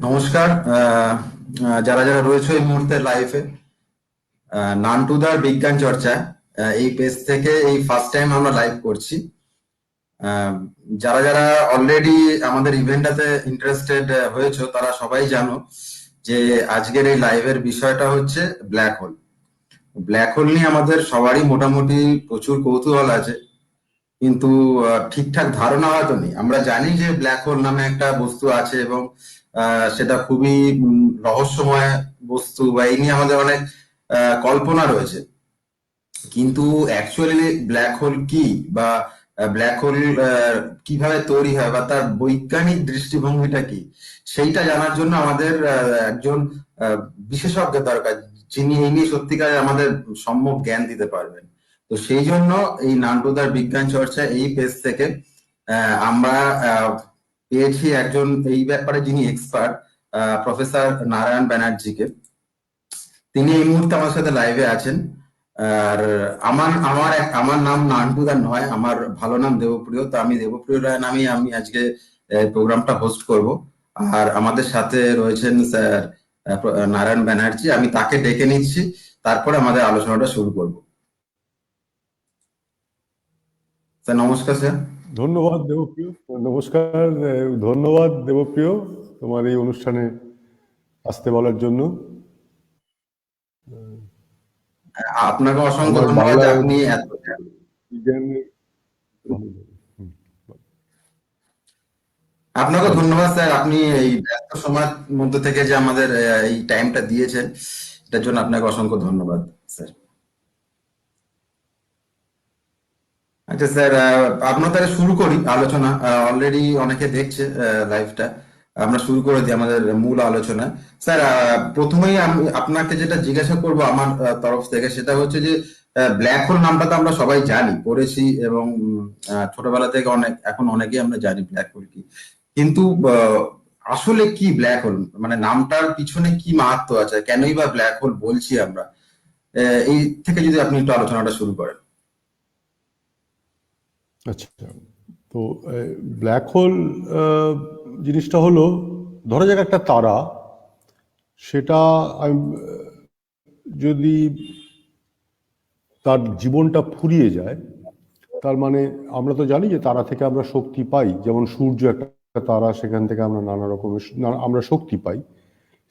নমস্কার। যারা যারা রয়েছে এই মুহূর্তে লাইভে, নান্টুদার বিজ্ঞান চর্চা এই পেজ থেকে এই ফার্স্ট টাইম আমরা লাইভ করছি। যারা যারা অলরেডি আমাদের ইভেন্টটাতে ইন্টারেস্টেড হয়েছে তারা সবাই জানো যে আজকের এই লাইভের বিষয়টা হচ্ছে ব্ল্যাক হোল। ব্ল্যাক হোল নিয়ে আমাদের সবারই মোটামুটি প্রচুর কৌতূহল আছে, কিন্তু ঠিকঠাক ধারণা হয়তো নেই। আমরা জানি যে ব্ল্যাক হোল নামে একটা বস্তু আছে এবং সেটা খুবই রহস্যময় বস্তু, বা এই নিয়ে আমাদের অনেক কল্পনা রয়েছে। কিন্তু অ্যাকচুয়ালি ব্ল্যাক হোল কি, বা ব্ল্যাক হোল কিভাবে তৈরি হয়, বা তার বৈজ্ঞানিক দৃষ্টিভঙ্গিটা কি, সেইটা জানার জন্য আমাদের একজন বিশেষজ্ঞ দরকার, যিনি এই নিয়ে সত্যিকারে আমাদের সম্যক জ্ঞান দিতে পারবেন। তো সেই জন্য এই নান্টুদার বিজ্ঞান চর্চা এই পেজ থেকে আমরা পেয়েছি একজন এই ব্যাপারে যিনি এক্সপার্ট, প্রফেসর নারায়ণ ব্যানার্জিকে। তিনি এই মুহূর্তে আমার সাথে লাইভে আছেন। আর আমার নাম নান্টুদা নয়, আমার ভালো নাম দেবপ্রিয়। তো আমি দেবপ্রিয় রায় নামে আমি আজকে প্রোগ্রামটা হোস্ট করব। আর আমাদের সাথে রয়েছেন স্যার নারায়ণ ব্যানার্জি। আমি তাকে ডেকে নিচ্ছি, তারপরে আমাদের আলোচনাটা শুরু করব। স্যার নমস্কার। স্যার ধন্যবাদ দেবপ্রিয়। নমস্কার, ধন্যবাদ দেবপ্রিয় তোমার এই অনুষ্ঠানে আসতে বলার জন্য। আপনাকে অসংখ্য ধন্যবাদ। আপনি আপনাকে ধন্যবাদ স্যার, আপনি এই ব্যস্ত সময়ের মধ্যে থেকে যে আমাদের এই টাইমটা দিয়েছেন, এটার জন্য আপনাকে অসংখ্য ধন্যবাদ স্যার। আচ্ছা স্যার, আমরা তাহলে শুরু করি আলোচনা। অলরেডি অনেকে দেখছে লাইভটা, আমরা শুরু করে দিই আমাদের মূল আলোচনা। স্যার, প্রথমেই আমি আপনাকে যেটা জিজ্ঞাসা করব আমার তরফ থেকে, সেটা হচ্ছে যে ব্ল্যাক হোল নামটা তো আমরা সবাই জানি, পড়েছি, এবং ছোটবেলা থেকে এখন অনেকেই আমরা জানি ব্ল্যাক হোল কি। কিন্তু আসলে কি ব্ল্যাক হোল, মানে নামটার পিছনে কি মাহাত্ম্য আছে, কেনই বা ব্ল্যাক হোল বলছি আমরা, এই থেকে যদি আপনি একটু আলোচনাটা শুরু করেন। আচ্ছা, তো ব্ল্যাক হোল জিনিসটা হলো, ধরা যাক একটা তারা, সেটা যদি তার জীবনটা ফুরিয়ে যায়, তার মানে আমরা তো জানি যে তারা থেকে আমরা শক্তি পাই। যেমন সূর্য একটা তারা, সেখান থেকে আমরা নানা রকমের আমরা শক্তি পাই।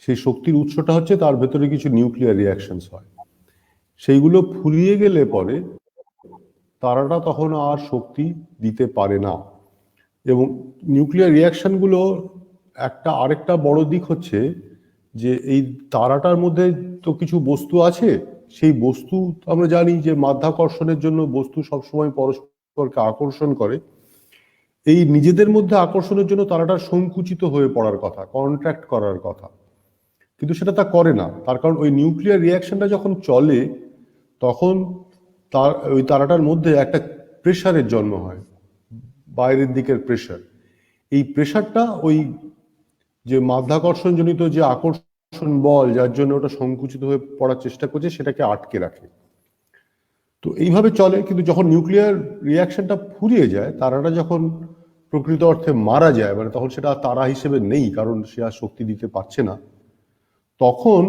সেই শক্তির উৎসটা হচ্ছে তার ভেতরে কিছু নিউক্লিয়ার রিয়াকশনস হয়। সেইগুলো ফুরিয়ে গেলে পরে তারাটা তখন আর শক্তি দিতে পারে না। এবং নিউক্লিয়ার রিয়াকশনগুলো আরেকটা বড় দিক হচ্ছে যে এই তারাটার মধ্যে তো কিছু বস্তু আছে। সেই বস্তু আমরা জানি যে মাধ্যাকর্ষণের জন্য বস্তু সবসময় পরস্পরকে আকর্ষণ করে। এই নিজেদের মধ্যে আকর্ষণের জন্য তারাটা সংকুচিত হয়ে পড়ার কথা, কন্ট্রাক্ট করার কথা, কিন্তু সেটা তা করে না। তার কারণ ওই নিউক্লিয়ার রিয়াকশনটা যখন চলে, তখন ওই তারাটার মধ্যে একটা প্রেশারের জন্ম হয়, বাইরের দিকের প্রেশার। এই প্রেশারটা ওই যে মাধ্যাকর্ষণজনিত যে আকর্ষণ বল, যার জন্য ওটা সংকুচিত হয়ে পড়ার চেষ্টা করছে, সেটাকে আটকে রাখে। তো এইভাবে চলে। কিন্তু যখন নিউক্লিয়ার রিয়াকশনটা ফুরিয়ে যায়, তারাটা যখন প্রকৃত অর্থে মারা যায়, মানে তখন সেটা তারা হিসেবে নেই, কারণ সে আর শক্তি দিতে পারছে না, তখন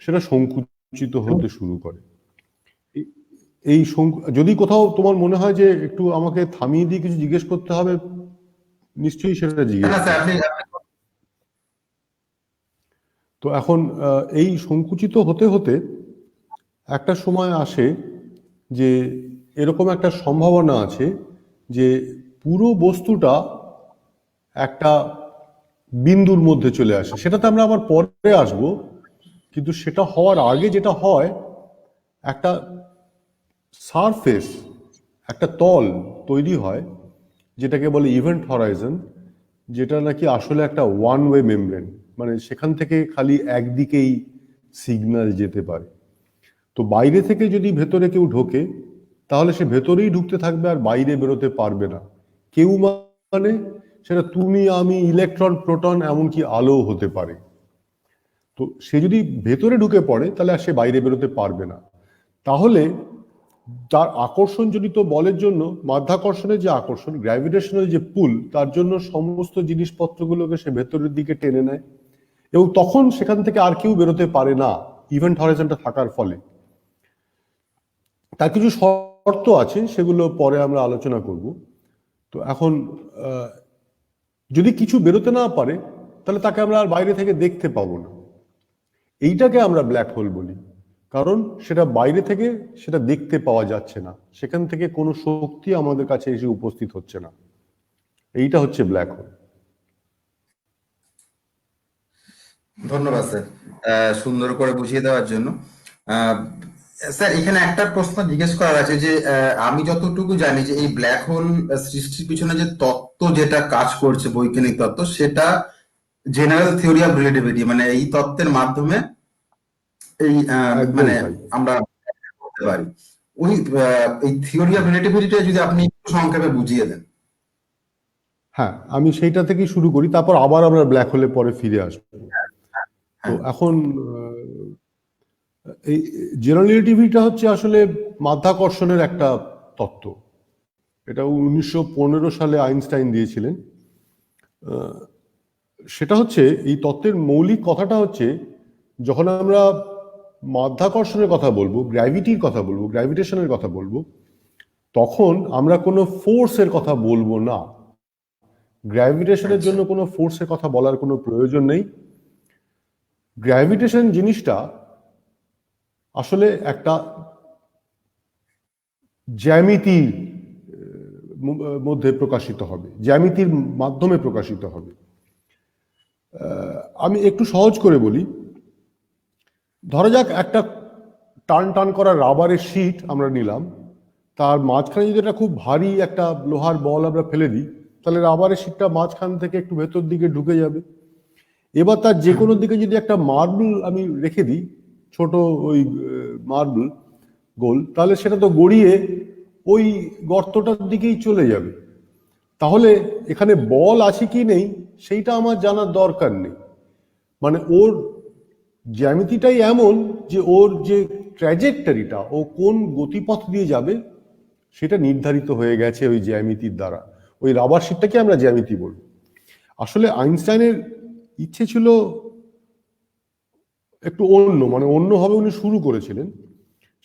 সেটা সংকুচিত হতে শুরু করে। এই যদি কোথাও তোমার মনে হয় যে একটু আমাকে থামিয়ে দিয়ে কিছু জিজ্ঞেস করতে হবে, নিশ্চয়ই সেটা জিজ্ঞেস করবে। তো এখন এই সংকুচিত হতে হতে একটা সময় আসে যে এরকম একটা সম্ভাবনা আছে যে পুরো বস্তুটা একটা বিন্দুর মধ্যে চলে আসে। সেটাতে আমরা আবার পরে আসবো, কিন্তু সেটা হওয়ার আগে যেটা হয়, একটা সারফেস, একটা তল তৈরি হয়, যেটাকে বলে ইভেন্ট হরাইজন, যেটা নাকি আসলে একটা ওয়ান ওয়ে মেমব্রেন, মানে সেখান থেকে খালি একদিকেই সিগন্যাল যেতে পারে। তো বাইরে থেকে যদি ভেতরে কেউ ঢোকে তাহলে সে ভেতরেই ঢুকতে থাকবে আর বাইরে বেরোতে পারবে না। কেউ মানে সেটা তুমি, আমি, ইলেকট্রন, প্রোটন, এমনকি আলো হতে পারে। তো সে যদি ভেতরে ঢুকে পড়ে তাহলে আর সে বাইরে বেরোতে পারবে না। তাহলে তার আকর্ষণজনিত বলের জন্য, মাধ্যাকর্ষণের যে আকর্ষণ, গ্র্যাভিটেশনাল যে পুল, তার জন্য সমস্ত জিনিসপত্রগুলোকে সে ভেতরের দিকে টেনে নেয় এবং তখন সেখান থেকে আর কেউ বেরোতে পারে না ইভেন্ট হরাইজনটা থাকার ফলে। তার কিছু শর্ত আছে, সেগুলো পরে আমরা আলোচনা করব। তো এখন যদি কিছু বেরোতে না পারে তাহলে তাকে আমরা আর বাইরে থেকে দেখতে পাবো না। এইটাকে আমরা ব্ল্যাক হোল বলি, কারণ সেটা বাইরে থেকে সেটা দেখতে পাওয়া যাচ্ছে না, সেখান থেকে কোনো শক্তি আমাদের কাছে এসে উপস্থিত হচ্ছে না। এইটা হচ্ছে ব্ল্যাক হোল। ধন্যবাদ স্যার, সুন্দর করে বুঝিয়ে দেওয়ার জন্য। আহ, স্যার, এখানে একটা প্রশ্ন জিজ্ঞেস করার আছে যে আমি যতটুকু জানি যে এই ব্ল্যাক হোল সৃষ্টির পিছনে যে তত্ত্ব যেটা কাজ করছে, বৈজ্ঞানিক তত্ত্ব, সেটা জেনারেল থিওরি অফ রিলেটিভিটি, মানে এই তত্ত্বের মাধ্যমে এই একদম মানে তাই। আমরা করতে পারি। ওই এই থিওরি অফ রিলেটিভিটিটা যদি আপনি একটু সংক্ষেপে বুঝিয়ে দেন। হ্যাঁ, আমি সেইটা থেকেই শুরু করি, তারপর আবার আমরা ব্ল্যাক হোলে পরে ফিরে আসবো। তো হ্যাঁ। এখন এই জেনারেল রিলেটিভিটিটা হচ্ছে আসলে মাধ্যাকর্ষণের একটা তত্ত্ব। এটা 1915 সালে আইনস্টাইন দিয়েছিলেন। সেটা হচ্ছে, এই তত্ত্বের মৌলিক কথাটা হচ্ছে, যখন আমরা মাধ্যাকর্ষণের কথা বলবো, গ্র্যাভিটির কথা বলবো, গ্র্যাভিটেশনের কথা বলবো, তখন আমরা কোনো ফোর্সের কথা বলবো না। গ্র্যাভিটেশনের জন্য কোনো ফোর্সের কথা বলার কোনো প্রয়োজন নেই। গ্র্যাভিটেশন জিনিসটা আসলে একটা জ্যামিতির মধ্যে প্রকাশিত হবে, জ্যামিতির মাধ্যমে প্রকাশিত হবে। আমি একটু সহজ করে বলি। ধরা যাক একটা টান টান করা রাবারের শিট আমরা নিলাম, তার মাঝখানে যদি একটা খুব ভারী একটা লোহার বল আমরা ফেলে দিই, তাহলে রাবারের শিটটা মাঝখান থেকে একটু ভেতর দিকে ঢুকে যাবে। এবার তার যে কোনো দিকে যদি একটা মার্বেল আমি রেখে দিই, ছোট ওই মার্বেল গোল, তাহলে সেটা তো গড়িয়ে ওই গর্তটার দিকেই চলে যাবে। তাহলে এখানে বল আছে কি নেই সেইটা আমার জানার দরকার নেই, মানে ওর জ্যামিতিটাই এমন যে ওর যে ট্র্যাজেক্টরিটা, ও কোন গতিপথ দিয়ে যাবে সেটা নির্ধারিত হয়ে গেছে ওই জ্যামিতির দ্বারা। ওই রাবার শিটটাকে আমরা জ্যামিতি বলবো। আসলে আইনস্টাইনের ইচ্ছে ছিল একটু অন্য, মানে অন্যভাবে উনি শুরু করেছিলেন।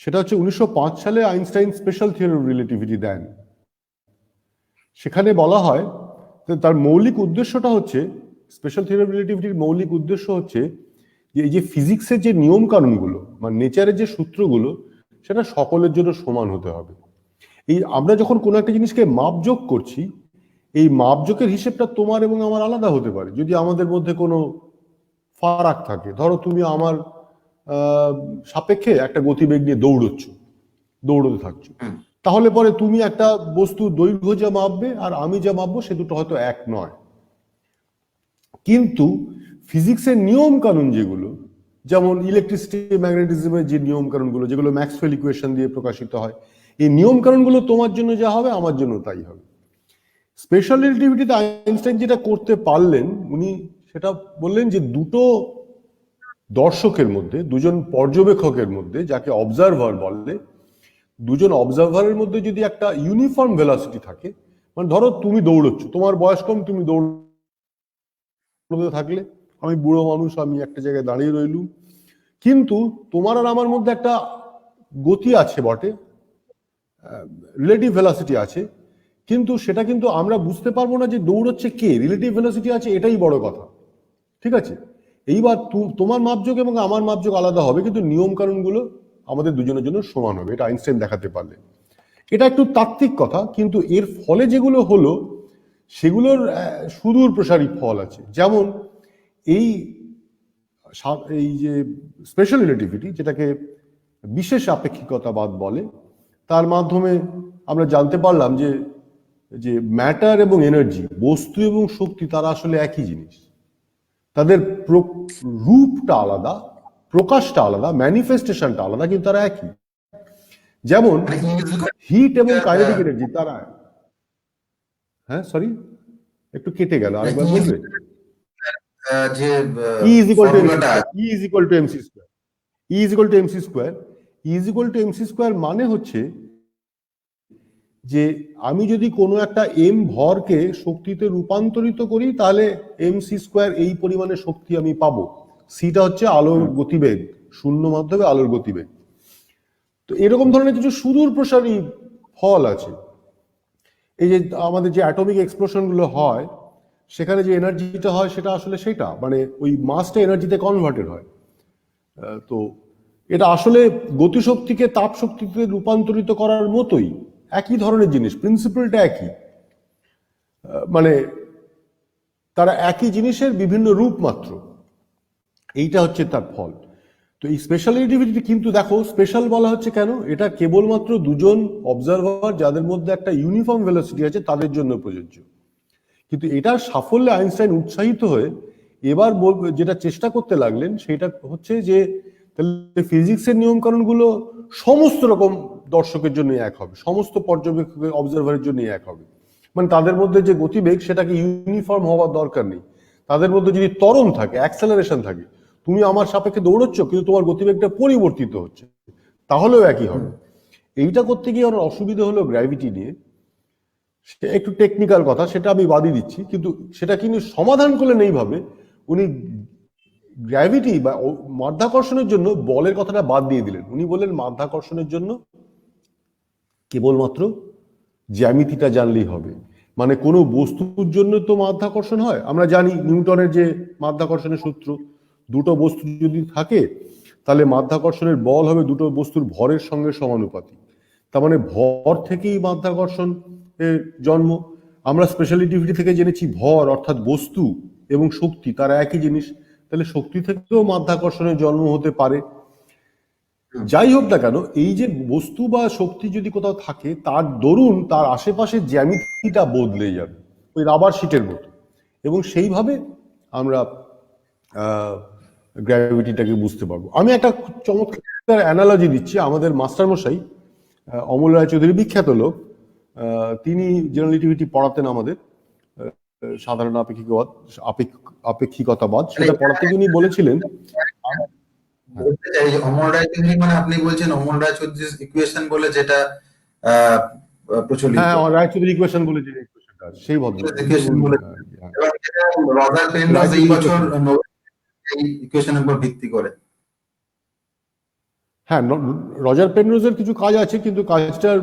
সেটা হচ্ছে 1905 সালে Einstein special theory of relativity দেন। সেখানে বলা হয় যে তার মৌলিক উদ্দেশ্যটা হচ্ছে, স্পেশাল থিওরি অফ রিলেটিভিটির মৌলিক উদ্দেশ্য হচ্ছে যে এই যে ফিজিক্সের যে নিয়ম কানুনগুলো, মানে নেচারের যে সূত্রগুলো, সেটা সকলের জন্য সমান হতে হবে। এই আমরা যখন কোনো একটা জিনিসকে মাপযোগ করছি, এই মাপযোগের হিসেবটা তোমার এবং আমার আলাদা হতে পারে। যদি আমাদের মধ্যে কোনো ফারাক থাকে, ধরো তুমি আমার সাপেক্ষে একটা গতিবেগ নিয়ে দৌড়তে থাকছো, তাহলে পরে তুমি একটা বস্তুর দৈর্ঘ্য যা মাপবে আর আমি যা মাপবো সে দুটো হয়তো এক নয়। কিন্তু ফিজিক্সের নিয়ম কানুন যেগুলো, যেমন ইলেকট্রিসিটি, ম্যাগনেটিজমের যে নিয়ম কানুনগুলো, যেগুলো ম্যাক্সওয়েল ইকুয়েশন দিয়ে প্রকাশিত হয়, এই নিয়ম কানুনগুলো তোমার জন্য যা হবে আমার জন্য তাই হবে। স্পেশাল রিলেটিভিটিতে আইনস্টাইন যেটা করতে পারলেন, উনি সেটা বললেন যে দুটো দর্শকের মধ্যে, দুজন পর্যবেক্ষকের মধ্যে, যাকে অবজারভার বলে, দুজন অবজারভারের মধ্যে যদি একটা ইউনিফর্ম ভেলোসিটি থাকে, মানে ধরো তুমি দৌড়চ্ছ, তোমার বয়স কম, তুমি দৌড়তে থাকলে, আমি বুড়ো মানুষ, আমি একটা জায়গায় দাঁড়িয়ে রইলুম, কিন্তু তোমার আর আমার মধ্যে একটা গতি আছে বটে, রিলেটিভ ভেলোসিটি আছে, কিন্তু সেটা কিন্তু আমরা বুঝতে পারবো না যে দৌড়চ্ছে কে, রিলেটিভ ভেলোসিটি আছে, এটাই বড় কথা। ঠিক আছে, এইবার তোমার মাপযোগ এবং আমার মাপযোগ আলাদা হবে, কিন্তু নিয়ম কানুনগুলো আমাদের দুজনের জন্য সমান হবে। এটা আইনস্টাইন দেখাতে পারলেন। এটা একটু তাত্ত্বিক কথা, কিন্তু এর ফলে যেগুলো হলো সেগুলোর সুদূর প্রসারী ফল আছে। যেমন এই যে স্পেশাল রিলেটিভিটি, যেটাকে বিশেষ আপেক্ষিকতাবাদ বলে, তার মাধ্যমে আমরা জানতে পারলাম যে যে ম্যাটার এবং এনার্জি, বস্তু এবং শক্তি তারা আসলে একই জিনিস। তাদের রূপটা আলাদা, প্রকাশটা আলাদা, ম্যানিফেস্টেশনটা আলাদা, কিন্তু তারা একই। যেমন হিট এবং কাইনেটিক এনার্জি তারা, হ্যাঁ সরি একটু কেটে গেল, আরেকবার বলবে। যে E is equal to ফর্মুলাটা E is equal to mc square, E is equal to mc square, E is equal to mc square মানে হচ্ছে যে আমি যদি কোনো একটা m ভরকে শক্তিতে রূপান্তরিত করি তাহলে mc স্কোয়ার এই পরিমাণে শক্তি আমি পাবো। সিটা হচ্ছে আলোর গতিবেগ, শূন্য মাধ্যমে আলোর গতিবেগ। তো এরকম ধরনের কিছু সুদূর প্রসারী ফল আছে। এই যে আমাদের যে অ্যাটমিক এক্সপ্লোশন গুলো হয়, সেখানে যে এনার্জিটা হয় সেটা আসলে সেটা মানে ওই মাসটা এনার্জিতে কনভার্টেড হয়। তো এটা আসলে গতিশক্তিকে তাপ শক্তিতে রূপান্তরিত করার মতোই, একই ধরনের জিনিস, প্রিন্সিপালটা একই। মানে তারা একই জিনিসের বিভিন্ন রূপ মাত্র, এইটা হচ্ছে তার ফল। তো এই স্পেশাল রিলেটিভিটি কিন্তু দেখো স্পেশাল বলা হচ্ছে কেন, এটা কেবলমাত্র দুজন অবজারভার যাদের মধ্যে একটা ইউনিফর্ম ভেলোসিটি আছে তাদের জন্য প্রযোজ্য। কিন্তু এটার সাফল্যে আইনস্টাইন উৎসাহিত হয়ে এবার যেটা চেষ্টা করতে লাগলেন সেটা হচ্ছে যে তাহলে ফিজিক্সের নিয়মকানুনগুলো সমস্ত রকম দর্শকের জন্য এক হবে, সমস্ত পর্যবেক্ষকের অবজারভারের জন্য এক হবে। মানে তাদের মধ্যে যে গতিবেগ সেটাকে ইউনিফর্ম হওয়ার দরকার নেই। তাদের মধ্যে যদি ত্বরণ থাকে, অ্যাক্সেলারেশন থাকে, তুমি আমার সাপেক্ষে দৌড়চ্ছ কিন্তু তোমার গতিবেগটা পরিবর্তিত হচ্ছে, তাহলেও একই হবে। এইটা করতে গিয়ে আমার অসুবিধা হলো গ্র্যাভিটি নিয়ে, একটু টেকনিক্যাল কথা, সেটা আমি বাদই দিচ্ছি। কিন্তু সেটা কিন্তু সমাধান করলেন এইভাবে, উনি গ্র্যাভিটি বা মাধ্যাকর্ষণের জন্য বলের কথাটা বাদ দিয়ে দিলেন। উনি বললেন মাধ্যাকর্ষণের জন্য কেবলমাত্র জ্যামিতিটা জানলেই হবে। মানে কোনো বস্তুর জন্য তো মাধ্যাকর্ষণ হয়, আমরা জানি নিউটনের যে মাধ্যাকর্ষণের সূত্র, দুটো বস্তু যদি থাকে তাহলে মাধ্যাকর্ষণের বল হবে দুটো বস্তুর ভরের সঙ্গে সমানুপাতিক। তার মানে ভর থেকেই মাধ্যাকর্ষণ জন্ম। আমরা স্পেশালিটিভিটি থেকে জেনেছি ভর অর্থাৎ বস্তু এবং শক্তি তারা একই জিনিস, তাহলে শক্তি থেকেও মাধ্যাকর্ষণের জন্ম হতে পারে। যাই হোক না কেন, এই যে বস্তু বা শক্তি যদি কোথাও থাকে তার দরুন তার আশেপাশে জ্যামিতিটা বদলে যাবে, ওই রাবার শিটের মতো। এবং সেইভাবে আমরা গ্র্যাভিটিটাকে বুঝতে পারবো। আমি একটা চমৎকার অ্যানালজি দিচ্ছি। আমাদের মাস্টারমশাই অমল রায়চৌধুরী, বিখ্যাত লোক, তিনি জেনারেল রিলেটিভিটি পড়াতেন আমাদের, সাধারণ আপেক্ষিকতাবাদ সেটা পড়াতে উনি বলেছিলেন। বলতে চাই যে অমর রায়চৌধুরী মানে আপনি বলছেন অমর রায়চৌধুরীর ইকুয়েশন বলে যেটা প্রচলিত। হ্যাঁ, রায়চৌধুরী ইকুয়েশন বলে যে ইকুয়েশনটা আছে সেই ভদ্র ইকুয়েশন বলে, এবং এটা রজার পেনরোজ এই বছর নোবেল এই ইকুয়েশনের উপর ভিত্তি করে। হ্যাঁ, রজার পেনরোজের কিছু কাজ আছে, কিন্তু কাজটার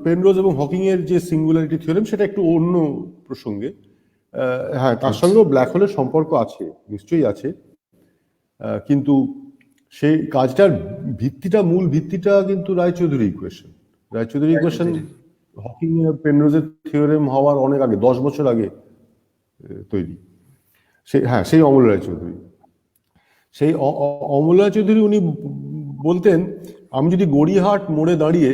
পেনরোজ এবং হকিং এর যে সিঙ্গুলারিটি থিওরেম সেটা একটু অন্য প্রসঙ্গে। হ্যাঁ, তার সঙ্গেও ব্ল্যাক হোলের সম্পর্ক আছে, নিশ্চয়ই আছে, কিন্তু সেই কাজটার ভিত্তিটা, মূল ভিত্তিটা কিন্তু রায়চৌধুরী ইকুয়েশন। রায়চৌধুরী ইকুয়েশন হকিং এর পেনরোজের থিওরেম হওয়ার অনেক আগে, 10 বছর আগে তৈরি। সেই অমল রায়চৌধুরী, সেই অমল রায়চৌধুরী উনি বলতেন, আমি যদি গড়িয়াহাট মোড়ে দাঁড়িয়ে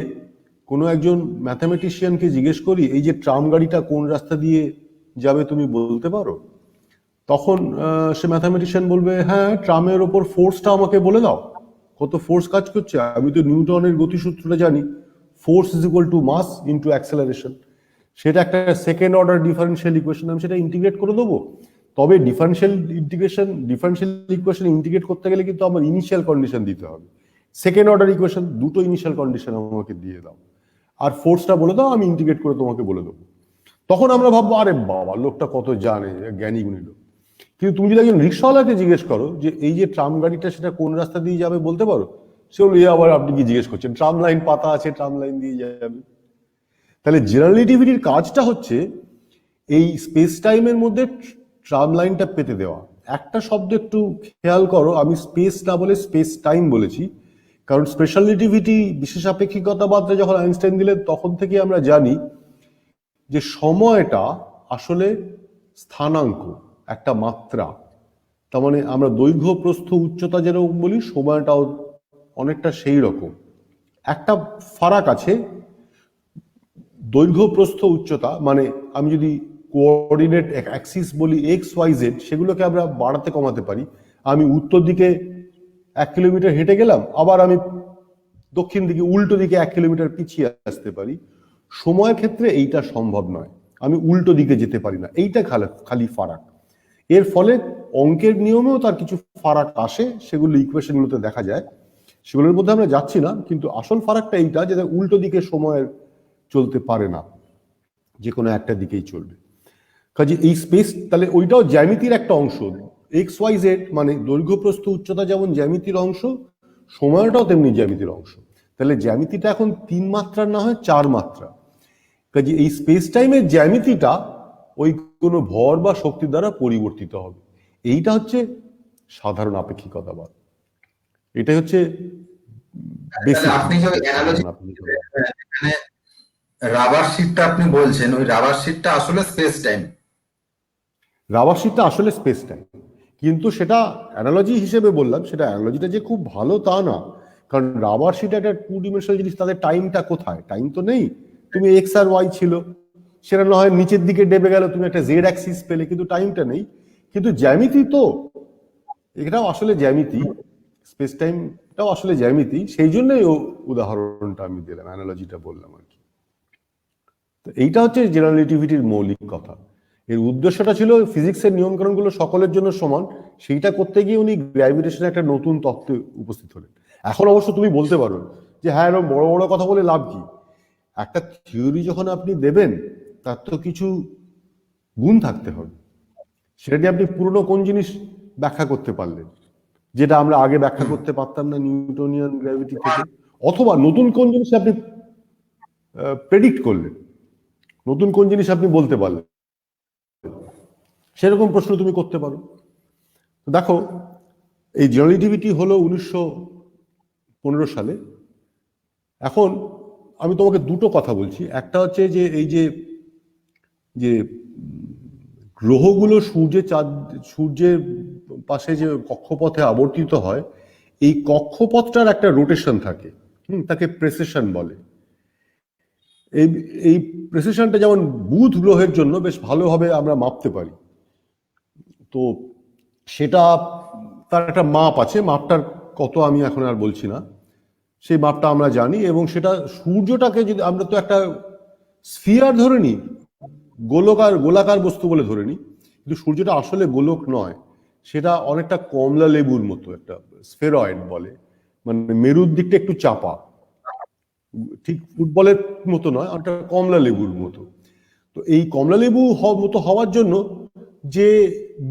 কোনো একজন ম্যাথামেটিশিয়ানকে জিজ্ঞেস করি এই যে ট্রাম গাড়িটা কোন রাস্তা দিয়ে যাবে তুমি বলতে পারো, তখন সে ম্যাথামেটিশিয়ান বলবে হ্যাঁ ট্রামের ওপর ফোর্সটা আমাকে বলে দাও, কত ফোর্স কাজ করছে, আমি তো নিউটনের গতিসূত্রটা জানি, force is equal to mass into acceleration. সেটা একটা সেকেন্ড অর্ডার ডিফারেন্সিয়াল ইকুয়েশন, আমি সেটা ইন্টিগ্রেট করে দেবো। তবে ডিফারেন্সিয়াল ইকুয়েশন ইন্টিগ্রেট করতে গেলে কিন্তু আমার ইনিশিয়াল কন্ডিশন দিতে হবে। সেকেন্ড অর্ডার ইকুয়েশন দুটো ইনিশিয়াল কন্ডিশন আমাকে দিয়ে দাও, আর ফোর্সটা বলে দাও, আমি ইন্টিগ্রেট করে তোমাকে বলে দেবো। তখন আমরা ভাববো আরে বাবা লোকটা কত জানে, জ্ঞানী গুণী লোক। কিন্তু তুমি যদি একজন রিক্সাওয়ালাকে জিজ্ঞেস করো যে এই যে ট্রাম গাড়িটা সেটা কোন রাস্তা দিয়ে যাবে বলতে পারো, সে বলবে আবার আপনি কি জিজ্ঞেস করছেন, ট্রাম লাইন পাতা আছে, ট্রাম লাইন দিয়ে যাবে। তাহলে জেনারেল রিলেটিভিটির কাজটা হচ্ছে এই স্পেস টাইমের মধ্যে ট্রাম লাইনটা পেতে দেওয়া। একটা শব্দ একটু খেয়াল করো, আমি স্পেস না বলে স্পেস টাইম বলেছি, কারণ স্পেশাল রিলেটিভিটি বিশেষ আপেক্ষিকতাবাদটা যখন আইনস্টাইন দিলেন তখন থেকে আমরা জানি যে সময়টা আসলে স্থানাঙ্ক, একটা মাত্রা। তার মানে আমরা দৈর্ঘ্য প্রস্থ উচ্চতা যেরকম বলি, সময়টাও অনেকটা সেই রকম। একটা ফারাক আছে, দৈর্ঘ্য প্রস্থ উচ্চতা, মানে আমি যদি কোঅর্ডিনেট অ্যাক্সিস বলি এক্স ওয়াই জেড, সেগুলোকে আমরা বাড়াতে কমাতে পারি। আমি উত্তর দিকে 1 কিলোমিটার হেঁটে গেলাম, আবার আমি দক্ষিণ দিকে উল্টো দিকে 1 কিলোমিটার পিছিয়ে আসতে পারি। সময়ের ক্ষেত্রে এইটা সম্ভব নয়, আমি উল্টো দিকে যেতে পারি না, এইটা খালি ফারাক। এর ফলে অঙ্কের নিয়মেও তার কিছু ফারাক আসে, সেগুলো ইকুয়েশনগুলোতে দেখা যায়, সেগুলোর মধ্যে আমরা যাচ্ছি না। কিন্তু আসল ফারাকটা এইটা যে উল্টো দিকে সময়ের চলতে পারে না, যে কোনো একটা দিকেই চলবে। কাজে এই স্পেস, তাহলে ওইটাও জ্যামিতির একটা অংশ। এক্স ওয়াই জেড মানে দৈর্ঘ্য প্রস্থ উচ্চতা যেমন জ্যামিতির অংশ, সময়টাও তেমনি জ্যামিতির অংশ। তাহলে জ্যামিতিটা এখন 3 মাত্রার না হয় 4 মাত্রা। কাজে এই স্পেস টাইমের জ্যামিতিটা ওই কোনো ভর বা শক্তির দ্বারা পরিবর্তিত হবে। এইটা হচ্ছে সাধারণ আপেক্ষিকতাবাদ, এটাই হচ্ছে বেসিক আপনি যে অ্যানালজি এখানে রাবার শিটটা আপনি বলছেন, ওই রাবার শিটটা আসলে স্পেস টাইম। রাবার শিটটা আসলে স্পেস টাইম, কিন্তু সেটা অ্যানালজি হিসেবে বললাম, সেটা অ্যানালজিটা যে খুব ভালো তা না। কারণ রাবার শিট একটা 2 ডিমেনশনাল জিনিস, তাদের টাইমটা কোথায়? টাইম তো নেই। তুমি এক্স আর ওয়াই ছিল, সেটা না হয় নিচের দিকে ডেবে গেল, তুমি একটা জেড অ্যাক্সিস পেলে, কিন্তু টাইমটা নেই। কিন্তু জ্যামিতি তো, এটাও আসলে জ্যামিতি, স্পেস টাইমটাও আসলে জ্যামিতি। সেই জন্যই উদাহরণটা আমি দিলাম, অ্যানালজিটা বললাম আর কি। তো এইটা হচ্ছে জেনারেল রিলেটিভিটির মৌলিক কথা। এর উদ্দেশ্যটা ছিল ফিজিক্সের নিয়মকানুনগুলো সকলের জন্য সমান, সেইটা করতে গিয়ে উনি গ্র্যাভিটেশনের একটা নতুন তত্ত্বে উপস্থিত হলেন। এখন অবশ্য তুমি বলতে পারো যে হ্যাঁ, এরকম বড় বড় কথা বলে লাভ কি? একটা থিওরি যখন আপনি দেবেন, তার তো কিছু গুণ থাকতে হবে। সেটা দিয়ে আপনি পুরনো কোন জিনিস ব্যাখ্যা করতে পারলেন, যেটা আমরা আগে ব্যাখ্যা করতে পারতাম না নিউটনিয়ান গ্র্যাভিটি থেকে, অথবা নতুন কোন জিনিস আপনি প্রেডিক্ট করলেন, নতুন কোন জিনিস আপনি বলতে পারলেন, সেরকম প্রশ্ন তুমি করতে পারো। দেখো, এই জেনারেল রিলেটিভিটি হলো 1915 সালে। এখন আমি তোমাকে দুটো কথা বলছি। একটা হচ্ছে যে এই যে যে গ্রহগুলো সূর্যের পাশে যে কক্ষপথে আবর্তিত হয়, এই কক্ষপথটার একটা রোটেশন থাকে, তাকে প্রেসেশন বলে। এই এই প্রেসিশনটা যেমন বুধ গ্রহের জন্য বেশ ভালোভাবে আমরা মাপতে পারি। তো সেটা তার একটা মাপ আছে, মাপটার কত আমি এখন আর বলছি না, সেই মাপটা আমরা জানি। এবং সেটা সূর্যটাকে যদি আমরা তো একটা স্ফিয়ার ধরে নিই, গোলাকার বস্তু বলে ধরে নিই, কিন্তু সূর্যটা আসলে গোলক নয়, সেটা অনেকটা কমলা লেবুর মতো, একটা স্ফেরয়েড বলে, মানে মেরুর দিকটা একটু চাপা, ঠিক ফুটবলের মতো নয়, অনেকটা কমলা লেবুর মতো। তো এই কমলা লেবু মতো হওয়ার জন্য যে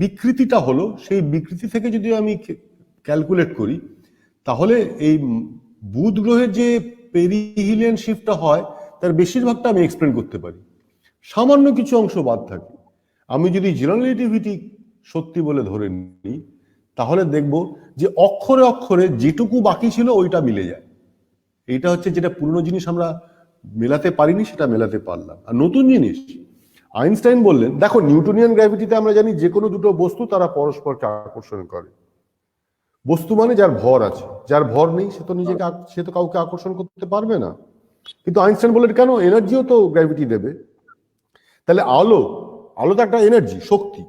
বিকৃতিটা হলো, সেই বিকৃতি থেকে যদি আমি ক্যালকুলেট করি, তাহলে এই বুধ গ্রহের যে পেরিহিলিয়ান শিফটটা হয়, তার বেশিরভাগটা আমি এক্সপ্লেন করতে পারি। সামান্য কিছু অংশ বাদ থাকে। আমি যদি জেনারেল রিলেটিভিটি সত্যি বলে ধরে নিই, তাহলে দেখব যে অক্ষরে অক্ষরে যেটুকু বাকি ছিল ওইটা মিলে যায়। এইটা হচ্ছে যেটা পুরনো জিনিস আমরা মেলাতে পারিনি, সেটা মেলাতে পারলাম। আর নতুন জিনিস আইনস্টাইন বললেন, দেখো নিউটনিয়ান গ্র্যাভিটিতে আমরা জানি যে কোনো দুটো বস্তু তারা পরস্পরকে আকর্ষণ করে। বস্তু মানে যার ভর আছে, যার ভর নেই সে তো কাউকে আকর্ষণ করতে পারবে না। কিন্তু আইনস্টাইন বললেন কেন, এনার্জিও তো গ্র্যাভিটি দেবে। তাহলে আলো তো একটা এনার্জি, শক্তি,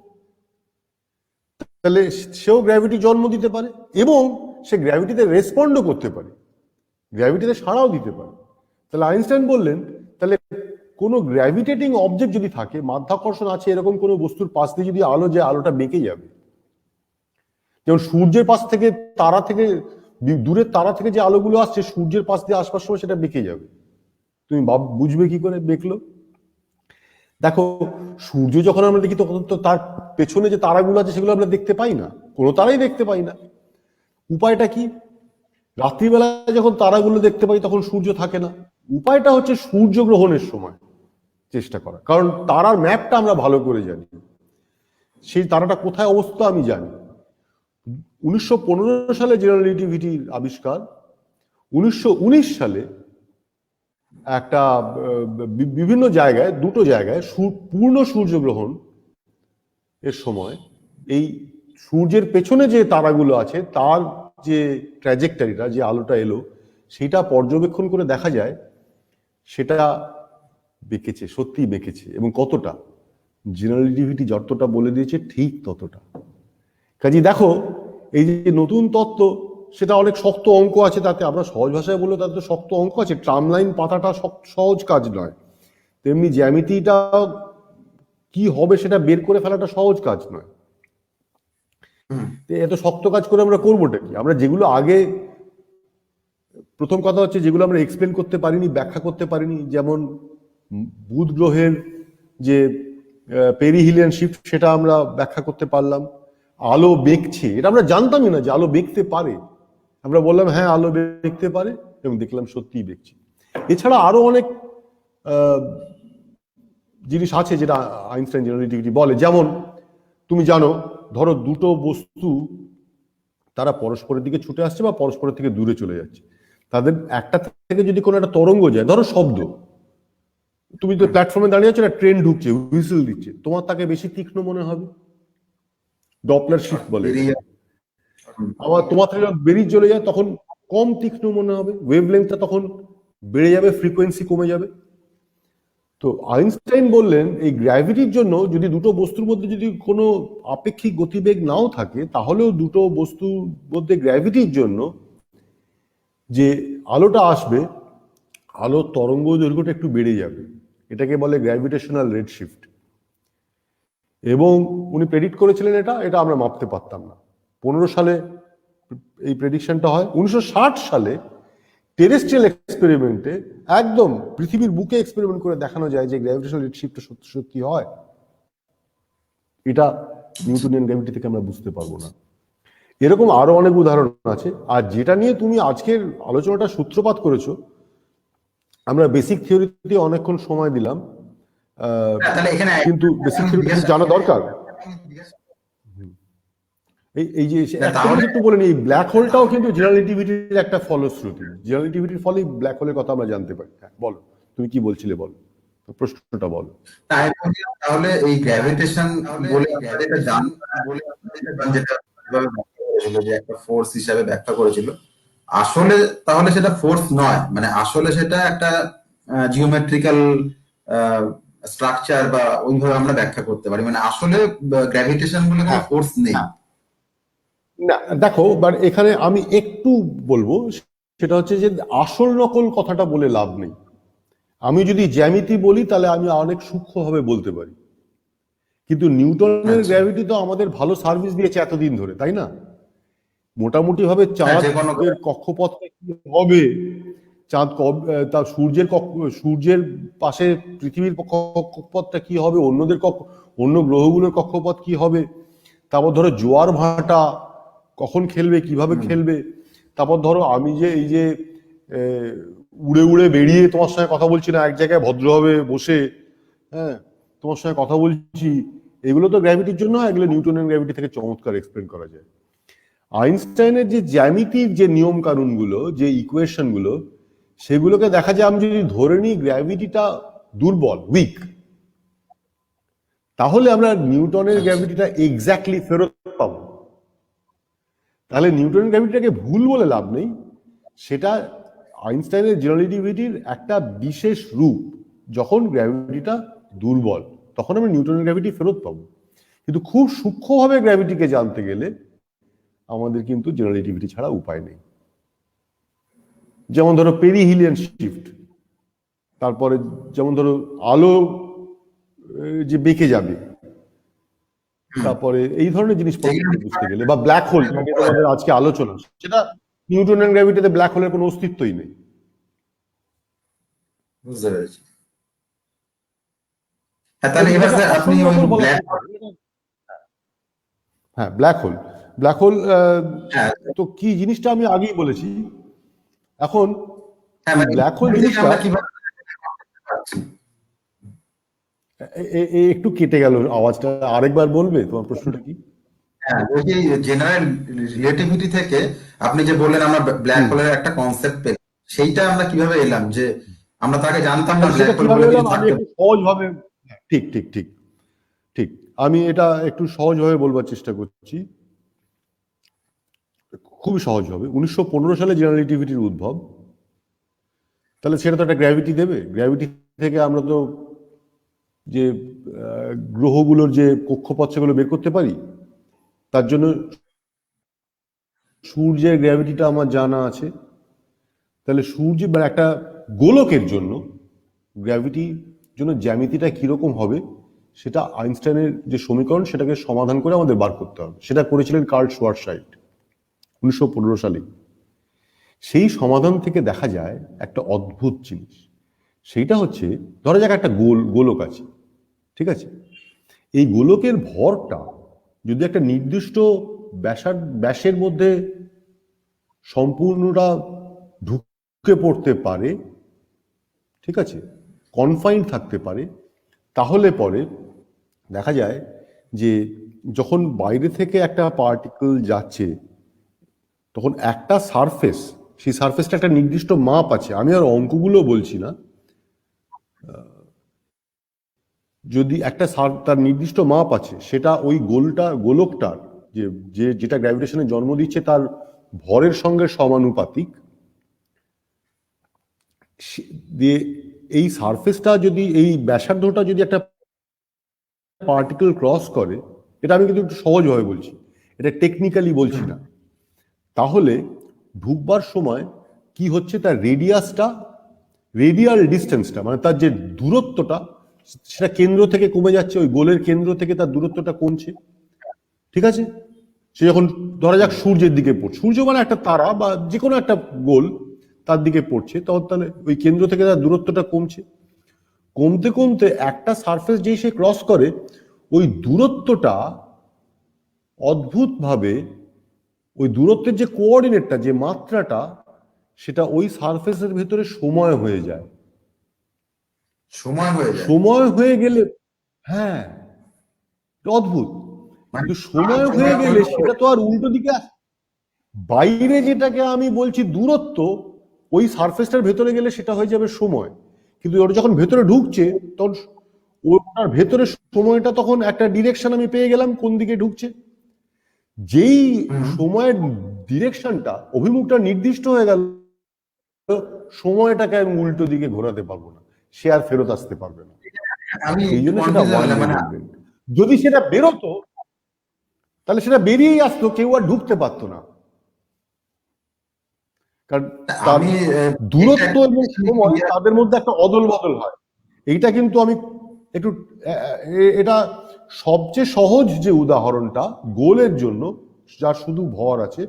তাহলে সেও গ্র্যাভিটি জন্ম দিতে পারে, এবং সে গ্র্যাভিটিতে রেসপন্ডও করতে পারে, গ্র্যাভিটিতে সাড়াও দিতে পারে। তাহলে আইনস্টাইন বললেন, তাহলে কোনো গ্র্যাভিটেটিং অবজেক্ট যদি থাকে, মাধ্যাকর্ষণ আছে এরকম কোনো বস্তুর পাশ দিয়ে যদি আলো যায়, আলোটা বেঁকে যাবে। যেমন সূর্যের পাশ থেকে, তারা থেকে, দূরের তারা থেকে যে আলোগুলো আসছে, সূর্যের পাশ দিয়ে আসবার সময় সেটা বেঁকে যাবে। তুমি বুঝবে কি করে বেঁকলো? দেখো, সূর্য যখন আমরা দেখি, তখন তো তার পেছনে যে তারাগুলো আছে সেগুলো আমরা দেখতে পাই না, কোনো তারাই দেখতে পাই না। উপায়টা কি? রাত্রিবেলা যখন তারাগুলো দেখতে পাই, তখন সূর্য থাকে না। উপায়টা হচ্ছে সূর্য গ্রহণের সময় চেষ্টা করা, কারণ তারার ম্যাপটা আমরা ভালো করে জানি, সেই তারাটা কোথায় অবস্থিত আমি জানি। 1915 সালে জেনারেল রিলেটিভিটির আবিষ্কার, 1919 সালে একটা বিভিন্ন জায়গায়, দুটো জায়গায় পূর্ণ সূর্যগ্রহণ এর সময় এই সূর্যের পেছনে যে তারাগুলো আছে, তার যে ট্র্যাজেক্টরিটা, যে আলোটা এলো, সেটা পর্যবেক্ষণ করে দেখা যায় সেটা বেঁকেছে, সত্যিই বেঁকেছে, এবং কতটা জেনারেল রিলেটিভিটি যতটা বলে দিয়েছে ঠিক ততটা। কাজে দেখো, এই যে নতুন তত্ত্ব, সেটা অনেক শক্ত অঙ্ক আছে, তাতে আমরা সহজ ভাষায় বললে তাতে শক্ত অঙ্ক আছে, ট্রাম লাইন পাতাটা সহজ কাজ নয়, তেমনি জ্যামিতিটা কি হবে সেটা বের করে ফেলাটা সহজ কাজ নয়। এত শক্ত কাজ করে আমরা করবোটা কি? আমরা যেগুলো আগে, প্রথম কথা হচ্ছে যেগুলো আমরা এক্সপ্লেন করতে পারিনি, ব্যাখ্যা করতে পারিনি, যেমন বুধ গ্রহের যে পেরিহিলিয়ান শিফট, সেটা আমরা ব্যাখ্যা করতে পারলাম। আলো বেঁকছে, এটা আমরা জানতামই না যে আলো বেঁকতে পারে, আমরা বললাম হ্যাঁ আলো বেঁকতে পারে, এবং দেখলাম সত্যিই বেঁকছে। এছাড়া আরো অনেক জিনিস আছে যেটা আইনস্টাইন জেনারেল রিলেটিভিটি বলে। যেমন তুমি জানো, ধরো দুটো বস্তু তারা পরস্পরের দিকে ছুটে আসছে বা পরস্পরের থেকে দূরে চলে যাচ্ছে, তাদের একটা থেকে যদি কোনো একটা তরঙ্গ যায়, ধরো শব্দ, তুমি তো প্ল্যাটফর্মে দাঁড়িয়ে আছো, একটা ট্রেন ঢুকছে, হুইসেল দিচ্ছে, তোমার তাকে বেশি তীক্ষ্ণ মনে হবে, ডপলার শিফট বলে। আবার তোমার থেকে বেরিয়ে চলে যায় তখন কম তীক্ষ্ণ মনে হবে, ওয়েভলেন্থটা তখন বেড়ে যাবে, ফ্রিকোয়েন্সি কমে যাবে। তো আইনস্টাইন বললেন এই গ্র্যাভিটির জন্য যদি দুটো বস্তুর মধ্যে যদি কোনো আপেক্ষিক গতিবেগ নাও থাকে, তাহলেও দুটো বস্তুর মধ্যে গ্র্যাভিটির জন্য যে আলোটা আসবে, আলোর তরঙ্গ দৈর্ঘ্যটা একটু বেড়ে যাবে, এটাকে বলে গ্র্যাভিটেশনাল রেড শিফট। এবং উনি প্রেডিক্ট করেছিলেন এটা আমরা মাপতে পারতাম না। 15 সালে এই প্রেডিকশনটা হয়। 1960 সালে টেরেস্ট্রিয়াল এক্সপেরিমেন্টে একদম পৃথিবীর বুকে এক্সপেরিমেন্ট করে দেখানো যায় যে গ্র্যাভিটেশনাল রেড শিফটটা সত্যি সত্যি হয়। এটা নিউটনিয়ান গ্র্যাভিটি থেকে আমরা বুঝতে পারবো না। এরকম আরো অনেক উদাহরণ আছে। আর যেটা নিয়ে তুমি আজকের আলোচনাটা সূত্রপাত করেছো, আমরা বেসিক থিওরিতে অনেকক্ষণ সময় দিলাম, কিন্তু বেসিক থিওরিটা জানা দরকার। এই যে একটু বলে নিই, ব্ল্যাক হোলটাও কিন্তু জেনারেল রিলেটিভিটির একটা ফলশ্রুতি। জেনারেল রিলেটিভিটির ফলেই ব্ল্যাক হোলের কথা আমরা জানতে পারি। হ্যাঁ বলো, তুমি কি বলছিলে, বলো প্রশ্নটা বলো। তাহলে এই গ্র্যাভিটেশন বলে যেটা যে একটা ফোর্স হিসাবে ব্যাখ্যা করেছিল, আসলে তাহলে সেটা ফোর্স নয়, মানে আসলে সেটা একটা জিওমেট্রিক্যাল স্ট্রাকচার বা ওইভাবে আমরা ব্যাখ্যা করতে পারি, মানে আসলে গ্র্যাভিটেশন বলে কোনো ফোর্স নেই। না দেখো, বাট এখানে আমি একটু বলবো, সেটা হচ্ছে যে আসল নকল কথাটা বলে লাভ নেই। আমি যদি জ্যামিতি বলি তাহলে আমি অনেক সূক্ষ্মভাবে বলতে পারি, কিন্তু নিউটনের গ্র্যাভিটি তো আমাদের ভালো সার্ভিস দিয়েছে এতদিন ধরে, তাই না? মোটামুটি ভাবে চাঁদের কক্ষপথটা কি হবে, চাঁদ তার সূর্যের পাশে পৃথিবীর কক্ষপথটা কি হবে, অন্য গ্রহগুলোর কক্ষপথ কি হবে, তারপর ধরো জোয়ার ভাটা কখন খেলবে, কিভাবে খেলবে, তারপর ধরো আমি যে এই যে উড়ে উড়ে বেরিয়ে তোমার সঙ্গে কথা বলছি না, এক জায়গায় ভদ্রভাবে বসে হ্যাঁ তোমার সঙ্গে কথা বলছি, এগুলো তো গ্র্যাভিটির জন্য, এগুলো নিউটনের গ্র্যাভিটি থেকে চমৎকার এক্সপ্লেন করা যায়। আইনস্টাইনের যে জ্যামিতির যে নিয়ম কানুনগুলো, যে ইকুয়েশন গুলো, সেগুলোকে দেখা যায় আমি যদি ধরে নিই গ্র্যাভিটিটা দুর্বল, উইক, তাহলে আমরা নিউটনের গ্র্যাভিটিটা এক্স্যাক্টলি ফেরত পাবো। তাহলে নিউটনের গ্র্যাভিটিটাকে ভুল বলে লাভ নেই, সেটা আইনস্টাইনের জেনারেল রিলেটিভিটির একটা বিশেষ রূপ। যখন গ্র্যাভিটিটা দুর্বল তখন আমরা নিউটনের গ্র্যাভিটি ফেরত পাবো, কিন্তু খুব সূক্ষ্মভাবে গ্র্যাভিটিকে জানতে গেলে আমাদের কিন্তু জেনারেল রিলেটিভিটি ছাড়া উপায় নেই। যেমন ধরো পেরিহিলিয়ান শিফট, তারপরে যেমন ধরো আলো যে বেঁকে যাবে, তারপরে এই ধরনের জিনিসপত্র বুঝতে গেলে, বা ব্ল্যাক হোল আমাদের আজকে আলোচনা, সেটা নিউটনের গ্র্যাভিটিতে ব্ল্যাক হোলের কোনো অস্তিত্বই নেই। বুঝতে পেরেছি। হ্যাঁ, তাহলে এবার স্যার আপনি হ্যাঁ ব্ল্যাক হোল তো কি জিনিসটা আমি আগেই বলেছি। এখন ব্ল্যাক হোল জিনিসটা একটু কেটে গেল আওয়াজটা, আরেকবার বলবে তোমার প্রশ্নটা কি? হ্যাঁ, ওই যে জেনারেল রিলেটিভিটি থেকে আপনি যে বললেন আমরা ব্ল্যাক হোলের একটা কনসেপ্ট পেলাম, সেইটা আমরা কিভাবে এলাম, যে আমরা তাকে জানতাম না ব্ল্যাক হোল বলে কিছু থাকতে পারে। সহজভাবে, ঠিক ঠিক ঠিক ঠিক, আমি এটা একটু সহজভাবে বলবার চেষ্টা করছি, খুবই সহজভাবে। 1915 সালে জেনারেল রিলেটিভিটির উদ্ভব, তাহলে সেটা তো একটা গ্র্যাভিটি দেবে, গ্র্যাভিটি থেকে আমরা তো যে গ্রহগুলোর যে কক্ষপথ সেগুলো বের করতে পারি। তার জন্য সূর্যের গ্র্যাভিটিটা আমার জানা আছে। তাহলে সূর্য বা একটা গোলকের জন্য গ্র্যাভিটির জন্য জ্যামিতিটা কিরকম হবে সেটা আইনস্টাইনের যে সমীকরণ সেটাকে সমাধান করে আমাদের বার করতে হবে। সেটা করেছিলেন কার্ল শোয়ারশাইল্ড 1915 সালে। সেই সমাধান থেকে দেখা যায় একটা অদ্ভুত জিনিস। সেইটা হচ্ছে, ধরা যাক একটা গোলক আছে, ঠিক আছে? এই গোলকের ভরটা যদি একটা নির্দিষ্ট ব্যাসের মধ্যে সম্পূর্ণটা ঢুকে পড়তে পারে, ঠিক আছে, কনফাইন্ড থাকতে পারে, তাহলে পরে দেখা যায় যে যখন বাইরে থেকে একটা পার্টিকেল যাচ্ছে তখন একটা সারফেস, সেই সারফেসটা একটা নির্দিষ্ট মাপ আছে। আমি আর অঙ্কগুলো বলছি না। যদি একটা তার নির্দিষ্ট মাপ আছে, সেটা ওই গোলকটার যেটা গ্র্যাভিটেশনের জন্ম দিচ্ছে তার ভরের সঙ্গে সমানুপাতিক। দিয়ে এই সারফেসটা যদি, এই ব্যাসার্ধটা যদি একটা পার্টিকেল ক্রস করে, এটা আমি কিন্তু একটু সহজভাবে বলছি, এটা টেকনিক্যালি বলছি না, তাহলে ঢুকবার সময় কি হচ্ছে, তার রেডিয়াল ডিস্টেন্সটা, মানে তার যে দূরত্বটা, সেটা কেন্দ্র থেকে কমে যাচ্ছে, ওই গোলের কেন্দ্র থেকে তার দূরত্বটা কমছে, ঠিক আছে? সে যখন ধরা যাক সূর্যের দিকে পড়ছে, সূর্য মানে একটা তারা বা যে কোনো একটা গোল তার দিকে পড়ছে, তখন তাহলে ওই কেন্দ্র থেকে তার দূরত্বটা কমছে। কমতে কমতে একটা সারফেস যেই সে ক্রস করে, ওই দূরত্বটা অদ্ভুতভাবে, ওই দূরত্বের যে কোঅর্ডিনেটটা, যে মাত্রাটা, সেটা ওই সারফেসের ভেতরে সময় হয়ে যায়। সময় হয়ে গেলে, হ্যাঁ, অদ্ভুত। কিন্তু সময় হয়ে গেলে সেটা তো আর উল্টো দিকে বাইরে যেটাকে আমি বলছি দূরত্ব, ওই সারফেসটার ভেতরে গেলে সেটা হয়ে যাবে সময়। কিন্তু ওটা যখন ভেতরে ঢুকছে তখন ওটার ভেতরে সময়টা তখন একটা ডিরেকশন আমি পেয়ে গেলাম কোন দিকে ঢুকছে। যেই সময়ের ডিরেকশনটা, অভিমুখটা নির্দিষ্ট হয়ে গেল, সময়টাকে আমি উল্টো দিকে ঘোরাতে পারবো না, সে আর ফেরত আসতে পারবে না। এই জন্য সেটা ওয়ান ওয়ে মুভমেন্ট। যদি সেটা বেরোতো তাহলে সেটা বেরিয়েই আসতো, কেউ আর ঢুকতে পারতো না। কারণ তার দূরত্ব এবং সময় তাদের মধ্যে একটা অদল বদল হয়। এইটা কিন্তু আমি একটু, এটা সবচেয়ে সহজ যে উদাহরণটা গোলের জন্য, যার শুধু ভর আছে,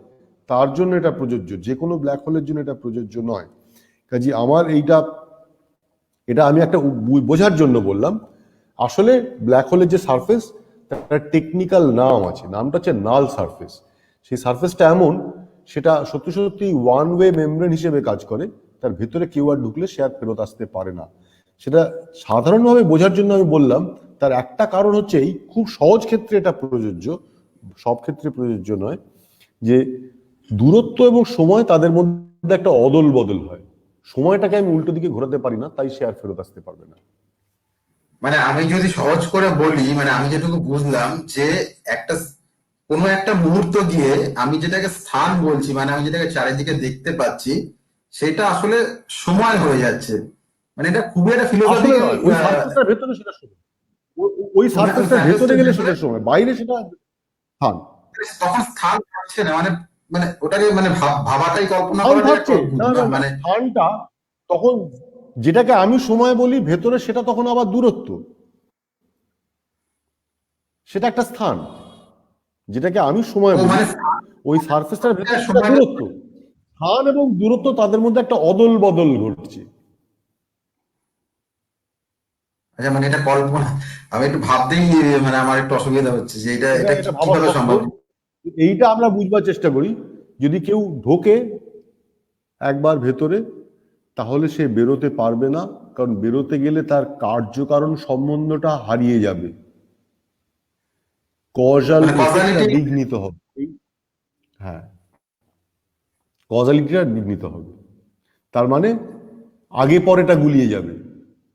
তার জন্য এটা প্রযোজ্য, যে কোনো ব্ল্যাক হোলের জন্য এটা প্রযোজ্য নয়। কাজে আমার এটা আমি একটা বোঝার জন্য বললাম। আসলে ব্ল্যাক হোলের যে সারফেস, তার টেকনিক্যাল নাম আছে, নামটা হচ্ছে নাল সারফেস। সেই সারফেসটা এমন, সেটা সত্যি সত্যি ওয়ান ওয়ে মেমব্রেন হিসেবে কাজ করে, তার ভেতরে কেউ আর ঢুকলে সে আর ফেরত আসতে পারে না। সেটা সাধারণভাবে বোঝার জন্য আমি বললাম। তার একটা কারণ হচ্ছে, এই খুব সহজ ক্ষেত্রে এটা প্রযোজ্য, সব ক্ষেত্রে প্রযোজ্য নয়, যে দূরত্ব এবং সময় তাদের মধ্যে একটা অদল বদল হয়। সময়টাকে আমি উল্টো দিকে ঘোরাতে পারি না, তাই সে আর ফেরত আসতে পারবে না। মানে আমি যদি সহজ করে বলি, মানে আমি যেটুকু বুঝলাম যে কোনো একটা মুহূর্ত গিয়ে আমি যেটাকে স্থান বলছি, মানে আমি যেটাকে চারিদিকে দেখতে পাচ্ছি, সেটা আসলে সময় হয়ে যাচ্ছে। মানে এটা খুবই একটা ফিলোসফিক্যাল। ওই সারফেসটার ভেতরে সেটা সময়, ওই সারফেসটার ভেতরে গেলে সেটা সময়, বাইরে সেটা স্থান। তখন স্থান থাকছে না, মানে মানে ওটাকে মানে ভাবাটাই, কল্পনা স্থান করাটাই থাকছে না, মানে স্থানটা তখন যেটাকে আমি সময় বলি ভেতরে, সেটা তখন আবার দূরত্ব, সেটা একটা স্থান। যেটাকে আমি সময় বলি, মানে ওই সারফেসটার ভেতরে সেটা দূরত্ব। স্থান এবং দূরত্ব তাদের মধ্যে একটা অদল বদল ঘটছে। আচ্ছা, মানে এটা কল্পনা, আমি একটু ভাবতেই মানে আমার একটু অসুবিধা হচ্ছে যে এটা ভাবা কিভাবে শক্ত। সম্ভব। এইটা আমরা বুঝবার চেষ্টা করি। যদি কেউ ঢোকে একবার ভেতরে, তাহলে সে বেরোতে পারবে না, কারণ বেরোতে গেলে তার কার্যকারণ সম্বন্ধটা হারিয়ে যাবে, কজাল এফেক্টটা বিঘ্নিত হবে। হ্যাঁ, কজালিটিটা বিঘ্নিত হবে। তার মানে আগে পরেটা গুলিয়ে যাবে,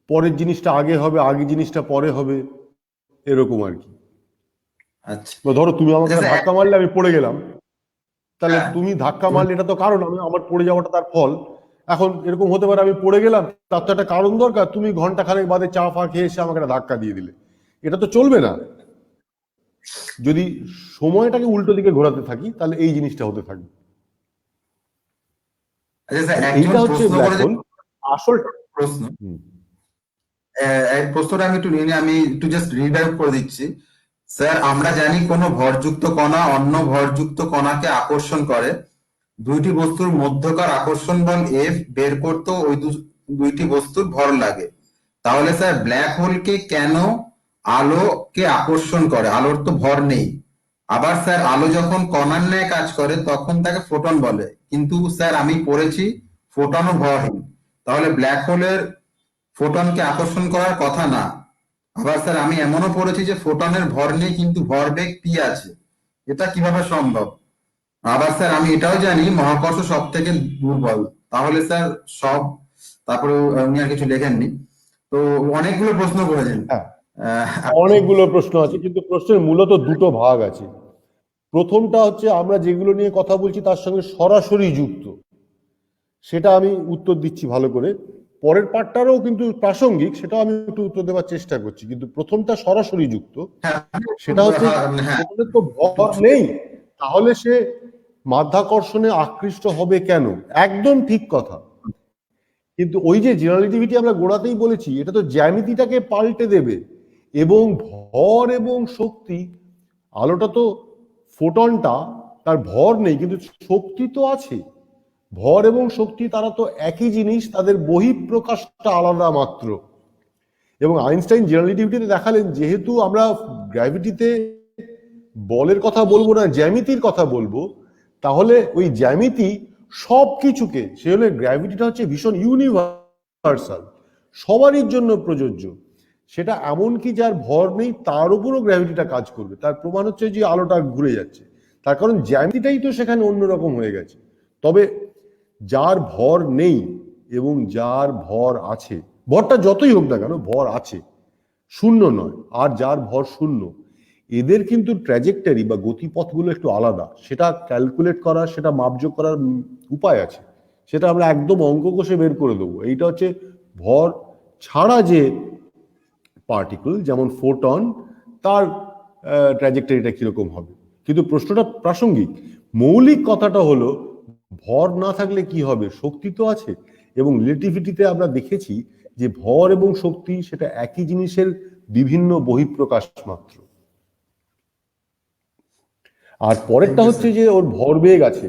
পরের জিনিসটা আগে হবে, আগে জিনিসটা পরে হবে, এরকম আর কি। আচ্ছা, ধরো তুমি আমাকে ধাক্কা মারলে, আমি পড়ে গেলাম, তাহলে হ্যাঁ, তুমি ধাক্কা মারলে এটা তো কারণ, আমার পড়ে যাওয়াটা তার ফল। এখন এরকম হতে পারে আমি পড়ে গেলাম, তার তো একটা কারণ দরকার, তুমি ঘন্টা খানেক বাদে চা ফা খেয়ে এসে আমাকে একটা ধাক্কা দিয়ে দিলে, এটা তো চলবে না। যদি সময়টাকে উল্টো দিকে ঘোরাতে থাকি তাহলে এই জিনিসটা হতে থাকবে। আচ্ছা স্যার, আর একজন এইটা হচ্ছে প্রশ্ন ব্ল্যাক করেছে, হোল আসল। প্রশ্ন, হুম, এই প্রশ্নটা আমি একটু নিয়ে নিই, আমি একটু জাস্ট রিড আউট করে দিচ্ছি। স্যার, আমরা জানি কোনো ভরযুক্ত কণা অন্য ভরযুক্ত কণাকে আকর্ষণ করে। দুইটি বস্তুর মধ্যকার আকর্ষণ বল এফ বের করতেও ওই দুইটি বস্তুর ভর লাগে। তাহলে স্যার, ব্ল্যাক হোলকে কেন আলোকে আকর্ষণ করে? আলোর তো ভর নেই। আবার স্যার, আলো যখন কণার ন্যায় কাজ করে তখন তাকে ফোটন বলে, কিন্তু স্যার আমি পড়েছি ফোটনও ভরহীন। তাহলে ব্ল্যাক হোলের ফোটনকে আকর্ষণ করার কথা না। আবার স্যার, আমি এমনও পড়েছি যে ফোটনের ভর নেই কিন্তু ভরবেগ পি আছে। এটা কিভাবে সম্ভব? আবার স্যার, আমি এটাও জানি মহাকর্ষ সব থেকে দুর্বল। তাহলে স্যার সব, তারপরে উনি আর কিছু লেখেননি। তো অনেকগুলো প্রশ্ন করেছেন। হ্যাঁ, আহ, অনেকগুলো প্রশ্ন আছে, কিন্তু প্রশ্নের মূলত দুটো ভাগ আছে। প্রথমটা হচ্ছে আমরা যেগুলো নিয়ে কথা বলছি তার সঙ্গে সরাসরি যুক্ত, সেটা আমি উত্তর দিচ্ছি ভালো করে। পরের পার্টটারও কিন্তু প্রাসঙ্গিক, সেটাও আমি একটু উত্তর দেওয়ার চেষ্টা করছি, কিন্তু প্রথমটা সরাসরি যুক্ত। হ্যাঁ, সেটা হচ্ছে হ্যাঁ, ফোটনের তো ভর নেই, তাহলে সে মাধ্যাকর্ষণে আকৃষ্ট হবে কেন? একদম ঠিক কথা। কিন্তু ওই যে রিলেটিভিটি আমরা গোড়াতেই বলেছি, এটা তো জ্যামিতিটাকে পাল্টে দেবে। এবং ভর এবং শক্তি, আলোটা তো, ফোটনটা তার ভর নেই কিন্তু শক্তি তো আছে। ভর এবং শক্তি তারা তো একই জিনিস, তাদের বহিঃপ্রকাশটা আলাদা মাত্র। এবং আইনস্টাইন রিলেটিভিটিতে দেখালেন, যেহেতু আমরা গ্র্যাভিটিতে বলের কথা বলবো না, জ্যামিতির কথা বলবো, তাহলে ওই জ্যামিতি সব কিছুকে, সে হলে গ্র্যাভিটিটা হচ্ছে ভীষণ ইউনিভার্সাল, সবারই জন্য প্রযোজ্য। সেটা এমনকি যার ভর নেই তার উপরও গ্র্যাভিটিটা কাজ করবে। তার প্রমাণ হচ্ছে যে আলোটা ঘুরে যাচ্ছে, তার কারণ জ্যামিতিটাই তো সেখানে অন্যরকম হয়ে গেছে। তবে যার ভর নেই এবং যার ভর আছে, ভরটা যতই হোক না কেন ভর আছে, শূন্য নয়, আর যার ভর শূন্য, এদের কিন্তু ট্র্যাজেক্টরি বা গতিপথগুলো একটু আলাদা। সেটা ক্যালকুলেট করা, সেটা মাপযোগ করার উপায় আছে, সেটা আমরা একদম অঙ্ক কষে বের করে দেবো। এইটা হচ্ছে ভর ছাড়া যে পার্টিকেল, যেমন ফোটন, তার ট্র্যাজেক্টরিটা কিরকম হবে। কিন্তু প্রশ্নটা প্রাসঙ্গিক। মৌলিক কথাটা হলো, ভর না থাকলে কি হবে? শক্তি তো আছে। এবং রিলেটিভিটিতে আমরা দেখেছি যে ভর এবং শক্তি সেটা একই জিনিসের বিভিন্ন বহিঃপ্রকাশ মাত্র। আর থ্যাংক পরেরটা ইউ হচ্ছে স্যার। যে ওর ভরবেগ আছে,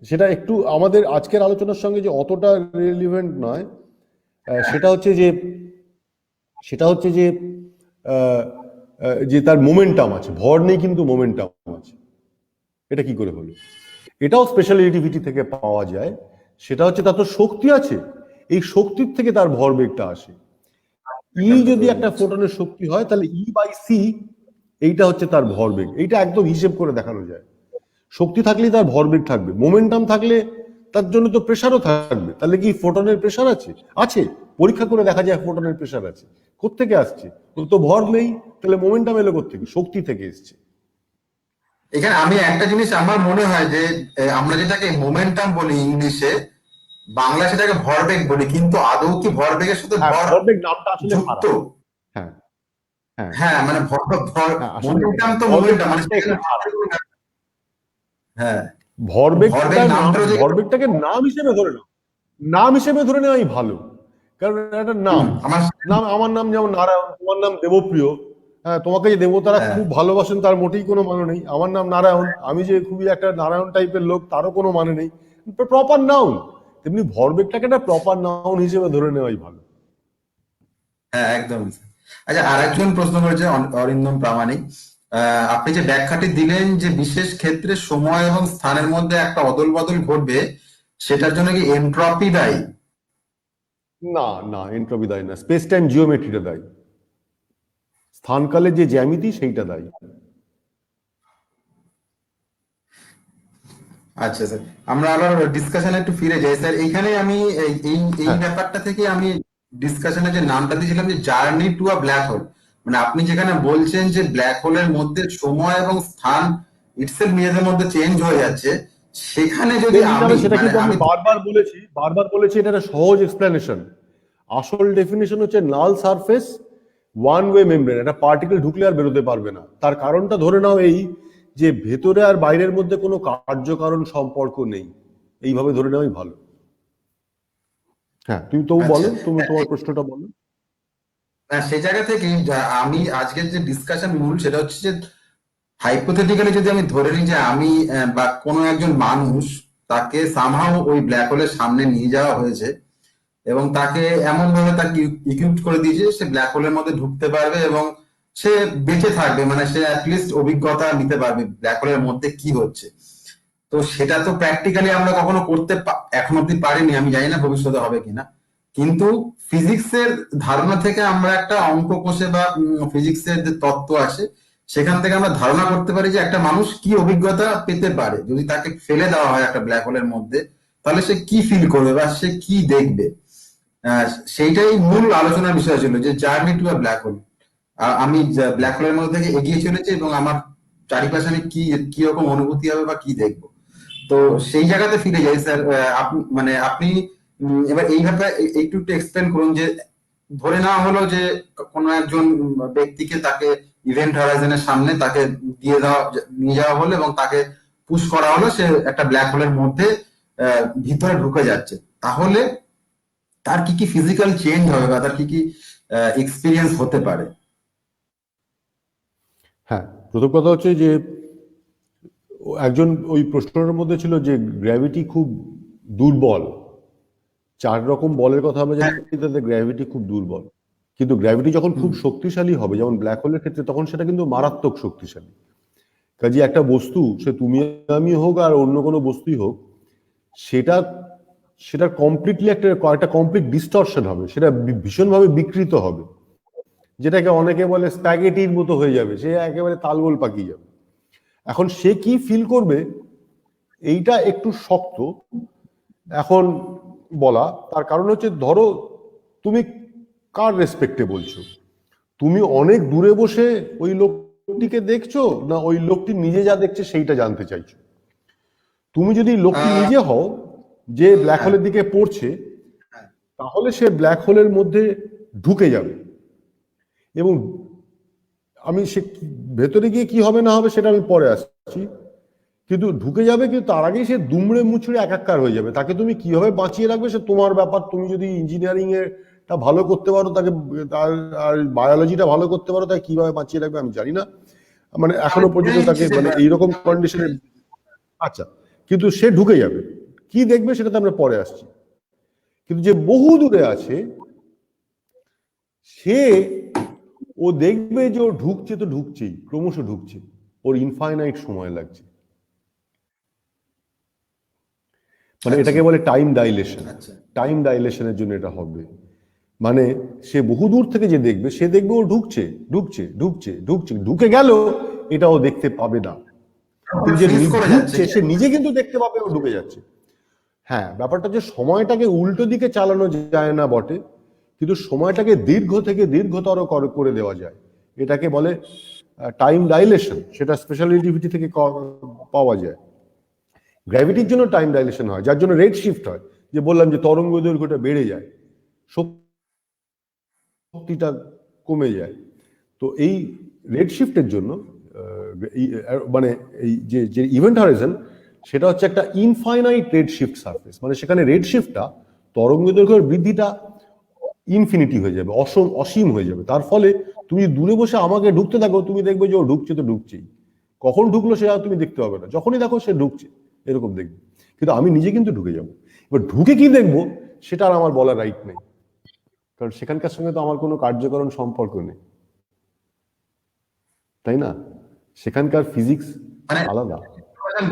সেটা একটু আমাদের আজকের আলোচনার সঙ্গে যে অতটা রিলেভেন্ট নয়। সেটা হচ্ছে যে, সেটা হচ্ছে যে আহ, যে তার মোমেন্টাম আছে, ভর নেই কিন্তু মোমেন্টাম আছে। এটা কি করে হলো? এটাও স্পেশাল রিলেটিভিটি থেকে পাওয়া যায়। সেটা হচ্ছে তার তো শক্তি আছে, এই শক্তির থেকে তার ভরবেগটা আসে। ই যদি একটা ফোটনের শক্তি হয় তাহলে E/c, এইটা হচ্ছে তার ভরবেগ। এইটা একদম হিসেব করে দেখানো যায়। শক্তি থাকলেই তার ভরবেগ থাকবে, মোমেন্টাম থাকলে তার জন্য তো প্রেসারও থাকবে। তাহলে কি ফোটনের প্রেসার আছে? আছে। পরীক্ষা করে দেখা যায় ফোটনের প্রেসার আছে। কোত্থেকে আসছে? ওর তো ভর নেই, তাহলে মোমেন্টাম এলো কোত্থেকে? শক্তি থেকে এসছে। এখানে আমি একটা জিনিস আমার মনে হয় যে আমরা যেটাকে মোমেন্টাম বলি ইংলিশে, বাংলা সেটাকে ভরবেগ বলি, কিন্তু আদৌ কি ভরবেগের সাথে হ্যাঁ, ভর ভরবেগ নামটা আসলে যুক্ত? খারাপ। হ্যাঁ, হ্যাঁ, হ্যাঁ, মানে ভর ভর হ্যাঁ, আসলে মোমেন্টাম তো ভরবেগ মোমেন্টাম মানে নামটা একটু খারাপ। হ্যাঁ, ভরবেগ ভরবেগটার নাম, নামটা যে, ভরবেগটাকে নাম হিসেবে ধরে নাও, নাম হিসেবে ধরে নেওয়াই ভালো। কারণ একটা নাম, আমার, নাম, আমার নাম যেমন নারায়ণ, তোমার নাম দেবপ্রিয়। হ্যাঁ, তোমাকে যে দেবতারা হ্যাঁ, খুব ভালোবাসেন তার মোটেই কোনো মানে নেই। আমার নাম নারায়ণ, আমি যে খুবই একটা নারায়ণ টাইপের লোক তারও কোনো মানে নেই। Proper noun. তেমনি ভরবেগটাকে একটা প্রপার নাউন হিসেবে ধরে নেওয়াই ভালো। হ্যাঁ, একদম। আচ্ছা, আরেকজন প্রশ্ন করেছে, অরিন্দম প্রামাণিক। আপনি যে ব্যাখ্যাটি দিলেন যে বিশেষ ক্ষেত্রে সময় এবং স্থানের মধ্যে একটা অদল বদল ঘটবে, সেটার জন্য কি এনট্রপি দায়ী? না, না, এন্ট্রপি দায়ী না, স্পেস টাইম জিওমেট্রিটা দায়ী। স্থানকালের যে জ্যামিতি সেইটা দায়ী। আচ্ছা স্যার, আমরা আবার ডিসকাশনে একটু ফিরে যাই স্যার। এইখানে আমি এই এই এই হ্যাঁ, ব্যাপারটা থেকে আমি ডিসকাশনে যে নামটা দিয়েছিলাম যে journey to a black hole, মানে আপনি যেখানে বলছেন যে ব্ল্যাক হোলের মধ্যে সময় এবং স্থান ইটসেলফ নিজেদের মধ্যে চেঞ্জ হয়ে যাচ্ছে, সেখানে যদি পেন আমি যাবে, সেটা মানে কিন্তু আমি আমি বারবার বলেছি এটা একটা সহজ এক্সপ্লেনেশন। আসল ডেফিনেশন হচ্ছে নাল সারফেস ওয়ান ওয়ে মেমব্রেন, একটা পার্টিকেল ঢুকলে আর বেরোতে পারবে না। তার কারণটা ধরে নাও এই যে ভেতরে আর বাইরের মধ্যে কোনো কার্যকারণ সম্পর্ক নেই, এইভাবে ধরে নেওয়াই ভালো। হ্যাঁ, তুমি তো আচ্ছা, বলো, তুমি তোমার প্রশ্নটা বলো। সেই জায়গা থেকে আমি আজকের যে ডিসকাশন মূল সেটা হচ্ছে যে হাইপোথেটিক্যালি যদি আমি ধরে নিই যে আমি বা কোনো একজন মানুষ, তাকে সামহাও ওই ব্ল্যাক হোলের সামনে নিয়ে যাওয়া হয়েছে এবং তাকে এমন ভাবে তাকে ইকুইপড করে দিয়েছে যে সে ব্ল্যাক হোলের মধ্যে ঢুকতে পারবে এবং সে বেঁচে থাকবে, মানে সে অ্যাটলিস্ট অভিজ্ঞতা নিতে পারবে ব্ল্যাক হোলের মধ্যে কি হচ্ছে। তো সেটা তো প্র্যাকটিক্যালি আমরা কখনো এখন অব্দি পারিনি, আমি জানি না ভবিষ্যতে হবে কিনা। কিন্তু ফিজিক্সের ধারণা থেকে আমরা একটা অঙ্ক কষে বা ফিজিক্সের যে তত্ত্ব আছে সেখান থেকে আমরা ধারণা করতে পারি যে একটা মানুষ কি অভিজ্ঞতা পেতে পারে যদি তাকে ফেলে দেওয়া হয় একটা ব্ল্যাক হোলের মধ্যে, তাহলে সে কি ফিল করবে বা সে কি দেখবে। আহ, সেইটাই মূল আলোচনার বিষয় ছিল যে journey to a black hole. আমি ব্ল্যাক হোলের মধ্যে থেকে এগিয়ে চলেছি এবং আমার চারিপাশে আমি কি কি রকম অনুভূতি হবে বা কি দেখবো। তো সেই জায়গাতে ফিরে যাই স্যার, আপনি মানে আপনি এবার এইভাবে একটু একটু এক্সপ্লেন করুন যে ধরে নেওয়া হলো যে কোনো একজন ব্যক্তিকে তাকে ইভেন্ট হরাইজনের সামনে তাকে নিয়ে যাওয়া হলো এবং তাকে পুশ করা হলো, সে একটা ব্ল্যাক হোলের মধ্যে ভিতরে ঢুকে যাচ্ছে। তাহলে তার কি কি ফিজিক্যাল চেঞ্জ হবে বা তার কি কি এক্সপিরিয়েন্স হতে পারে? হ্যাঁ, প্রথম কথা হচ্ছে যে একজন ওই প্রশ্নের মধ্যে ছিল যে গ্র্যাভিটি খুব দুর্বল। 4 রকম বলের কথা আমরা জানি, হ্যাঁ, তাতে গ্র্যাভিটি খুব দুর্বল। কিন্তু গ্র্যাভিটি যখন খুব হুম, শক্তিশালী হবে, যেমন ব্ল্যাক হোলের ক্ষেত্রে, তখন সেটা কিন্তু মারাত্মক শক্তিশালী। কাজে একটা বস্তু, সে তুমি আমি হোক আর অন্য কোনো বস্তুই হোক, সেটা সেটা কমপ্লিটলি একটা কমপ্লিট ডিস্টরশন হবে, সেটা ভীষণভাবে বিকৃত হবে, যেটাকে অনেকে বলে স্প্যাগেটির মতো হয়ে যাবে, সে একেবারে তালগোল পাকিয়ে যাবে। এখন সে কি ফিল করবে, এইটা একটু শক্ত এখন বলা। তার কারণ হচ্ছে, ধরো তুমি কার রেসপেক্টে বলছো, তুমি অনেক দূরে বসে ওই লোকটিকে দেখছো, না ওই লোকটি নিজে যা দেখছে সেইটা জানতে চাইছো? তুমি যদি লোকটি আহ, নিজে হও যে ব্ল্যাক হ্যাঁ, হোলের দিকে পড়ছে, হ্যাঁ, তাহলে সে ব্ল্যাক হোলের মধ্যে ঢুকে যাবে। এবং আমি ভেতরে গিয়ে কি হবে না হবে সেটা আমি পরে আসছি, কিন্তু ঢুকে যাবে, কিন্তু তার আগেই সে দুমড়ে মুচড়ে একাকার হয়ে যাবে। তাকে তুমি কিভাবে বাঁচিয়ে রাখবে সে তোমার ব্যাপার। তুমি যদি ইঞ্জিনিয়ারিং এরটা ভালো করতে পারো, তাকে তার আর বায়োলজিটা ভালো করতে পারো, তাকে কিভাবে বাঁচিয়ে রাখবে আমি জানি না, মানে আমি এখনো ধরে পর্যন্ত নিচ্ছি তাকে যে মানে এইরকম কন্ডিশনে। আচ্ছা, কিন্তু সে ঢুকে যাবে, কি দেখবে সেটাতে আমরা পরে আসছি। কিন্তু যে বহু দূরে আছে, সে ও দেখবে যে ও ঢুকছে, তো ঢুকছেই, ক্রমশ ঢুকছে, ওর ইনফাইনাইট সময় লাগছে। মানে আচ্ছা, এটাকে বলে টাইম ডাইলেশন। আচ্ছা, টাইম ডাইলেশনের জন্য এটা হবে। মানে সে বহু দূর থেকে যে দেখবে, সে দেখবে ও ঢুকছে ঢুকছে ঢুকছে ঢুকছে, ঢুকে গেল, এটা ও দেখতে পাবে না। কিন্তু যে ফ্রিজ করে যাচ্ছে ঢুকছে কি? সে নিজে কিন্তু দেখতে পাবে ও ঢুকে যাচ্ছে। হ্যাঁ, ব্যাপারটা যে সময়টাকে উল্টো দিকে চালানো যায় না বটে, কিন্তু সময়টাকে দীর্ঘ থেকে দীর্ঘতর করে দেওয়া যায়। এটাকে বলে টাইম ডাইলেশন। সেটা স্পেশাল রিলেটিভিটি থেকে পাওয়া যায়। গ্র্যাভিটির জন্য টাইম ডাইলেশন হয়, যার জন্য রেড শিফট হয়, যে বললাম যে তরঙ্গ দৈর্ঘ্যটা বেড়ে যায়, শক্তিটা কমে যায়। তো এই রেড শিফটের জন্য মানে এই যে যে ইভেন্ট হরাইজন, সেটা হচ্ছে একটা ইনফাইনাইট রেড শিফট সারফেস। মানে সেখানে রেড শিফটটা, তরঙ্গ দৈর্ঘ্যের বৃদ্ধিটা ইনফিনিটি হয়ে যাবে, অসীম হয়ে যাবে। তার ফলে তুমি দূরে বসে আমাকে ঢুকতে থাকো, তুমি দেখবে যে ও ঢুকছে তো ঢুকছেই। কখন ঢুকলো সেটা তুমি দেখতে পাবে না, যখনই দেখো সে ঢুকছে, এরকম দেখবে। কিন্তু আমি নিজে কিন্তু ঢুকে যাবো। এবার ঢুকে কি দেখবো সেটা আর আমার বলার রাইট নেই, কারণ সেখানকার সঙ্গে তো আমার কোনো কার্যকরণ সম্পর্ক নেই, তাই না? সেখানকার ফিজিক্স মানে আলাদা।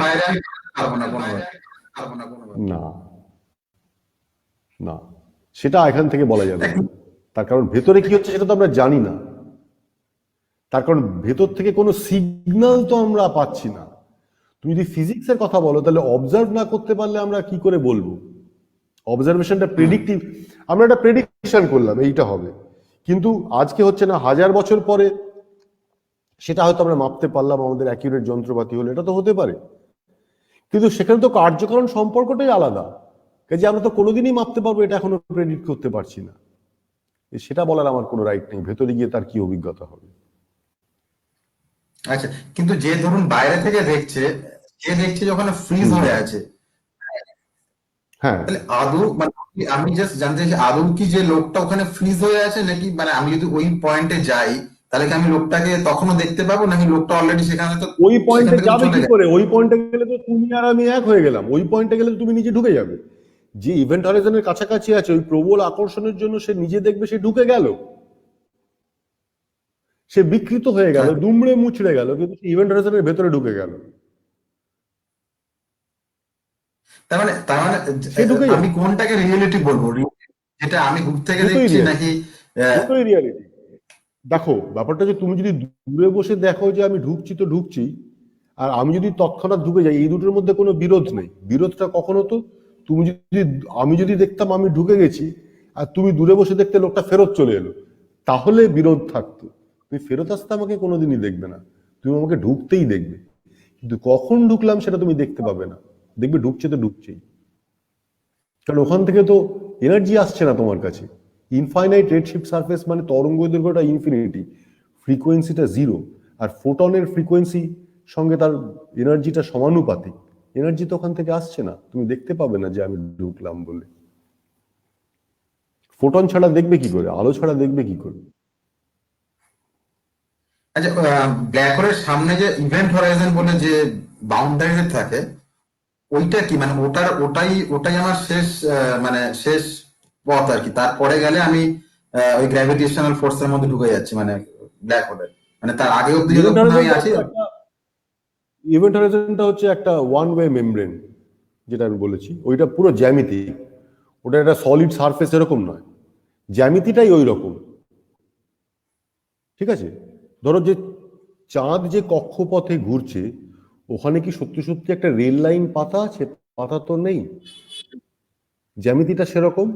বাইরে আমি পারবো না কোনোভাবে। না, না, সেটা এখান থেকে বলা যাবে না। তার কারণ ভেতরে কি হচ্ছে সেটা তো আমরা জানি না। তার কারণ ভেতর থেকে কোনো সিগন্যাল তো আমরা পাচ্ছি না। তুমি যদি ফিজিক্সের কথা বলো, তাহলে অবজার্ভ না করতে পারলে আমরা কি করে বলবো? অবজারভেশনটা হুম, প্রেডিক্টিভ। আমরা একটা প্রেডিকশন করলাম এইটা হবে, কিন্তু আজকে হচ্ছে না, 1000 বছর পরে সেটা হয়তো আমরা মাপতে পারলাম, আমাদের অ্যাকিউরেট যন্ত্রপাতি হলে এটা তো হতে পারে। কিন্তু সেখানে তো কার্যকারণ সম্পর্কটাই আলাদা, কাজে আমরা তো কোনোদিনই মাপতে পারবো এটা এখনো প্রেডিক্ট করতে পারছি না। সেটা বলার আমার কোনো রাইট নেই, ভেতরে গিয়ে তার কি অভিজ্ঞতা হবে। আচ্ছা, কিন্তু যে ধরুন বাইরে থেকে দেখছে, যে দেখছে যখন ফ্রিজ হুম। হয়ে আছে, হ্যাঁ, তাহলে আদৌ মানে আমি জাস্ট জানতে চাইছি আদৌ কি যে লোকটা ওখানে ফ্রিজ হয়ে আছে, নাকি মানে আমি যদি ওই পয়েন্টে যাই তাহলে কি আমি লোকটাকে তখনও দেখতে পাবো, নাকি লোকটা অলরেডি সেখানে তো ওই সেখান পয়েন্টে থেকে তো যাবে চলে কি গেছে? করে? ওই পয়েন্টে গেলে তো তুমি আর আমি এক হয়ে গেলাম, ওই পয়েন্টে গেলে তো তুমি নিজে ঢুকে যাবে। যে ইভেন্ট হরাইজনের কাছাকাছি আছে, ওই প্রবল আকর্ষণের জন্য সে নিজে দেখবে সে ঢুকে গেল, সে বিকৃত হয়ে গেল, আচ্ছা, দুমড়ে মুচড়ে গেল, কিন্তু সে ইভেন্ট হরাইজনের ভেতরে ঢুকে গেল, তার মানে সে ঢুকে আমি যাবে। কোনটাকে রিয়েলিটি বলবো, যেটা আমি দূর থেকে দুটোই দেখছি, রিয়ালিটি, নাকি আহ, দুটোই রিয়ালিটি। দেখো ব্যাপারটা যে তুমি যদি দূরে বসে দেখো যে আমি ঢুকছি তো ঢুকছি, আর আমি যদি তৎক্ষণাৎ ঢুকে যাই, এই দুটোর মধ্যে কোনো বিরোধ নেই। বিরোধটা কখন হতো? তুমি যদি, আমি যদি দেখতাম আমি ঢুকে গেছি আর তুমি দূরে বসে দেখতে লোকটা ফেরত চলে এলো, তাহলে বিরোধ থাকতো। তুমি ফেরত আসতে আমাকে কোনোদিনই দেখবে না, তুমি আমাকে ঢুকতেই দেখবে। কিন্তু কখন ঢুকলাম সেটা তুমি দেখতে পাবে না, দেখবে ঢুকছে তো ঢুকছেই, কারণ ওখান থেকে তো এনার্জি আসছে না তোমার কাছে। ইনফাইনাইট রেডশিফট সারফেস মানে তরঙ্গ দৈর্ঘ্যটা ইনফিনিটি, ফ্রিকোয়েন্সিটা জিরো, আর ফোটনের ফ্রিকোয়েন্সি সঙ্গে তার এনার্জিটা সমানুপাতিক। এনার্জি তো ওখান থেকে আসছে না, তুমি দেখতে পাবে না যে আমি ঢুকলাম বলে। ফোটন ছাড়া দেখবে কি করে, আলো ছাড়া দেখবে কি করে? আচ্ছা, ব্ল্যাক হোলের সামনে যে ইভেন্ট হরাইজন বলে যে বাউন্ডারি থাকে, ওইটা কি মানে ওটাই আমার শেষ মানে শেষ পথ আর কি? তারপরে গেলে আমি ওই গ্র্যাভিটেশনাল ফোর্সের মধ্যে ঢুকে যাচ্ছি, মানে ব্ল্যাক হোলের, মানে তার আগে অব্দি ইভেন্ট যতক্ষণ আমি হরাইজনটা আছি। হচ্ছে একটা, ইভেন্ট হরাইজনটা হচ্ছে একটা ওয়ান ওয়ে মেমব্রেন, যেটা আমি বলেছি ওইটা পুরো জ্যামিতি, ওটা একটা সলিড সারফেস এরকম নয়, জ্যামিতিটাই ওই রকম। ঠিক আছে, ধরো যে চাঁদ যে কক্ষপথে ঘুরছে, ওখানে কি সত্যি সত্যি একটা রেল লাইন পাতা আছে? পাতা তো নেই, জ্যামিতিটা সেরকম।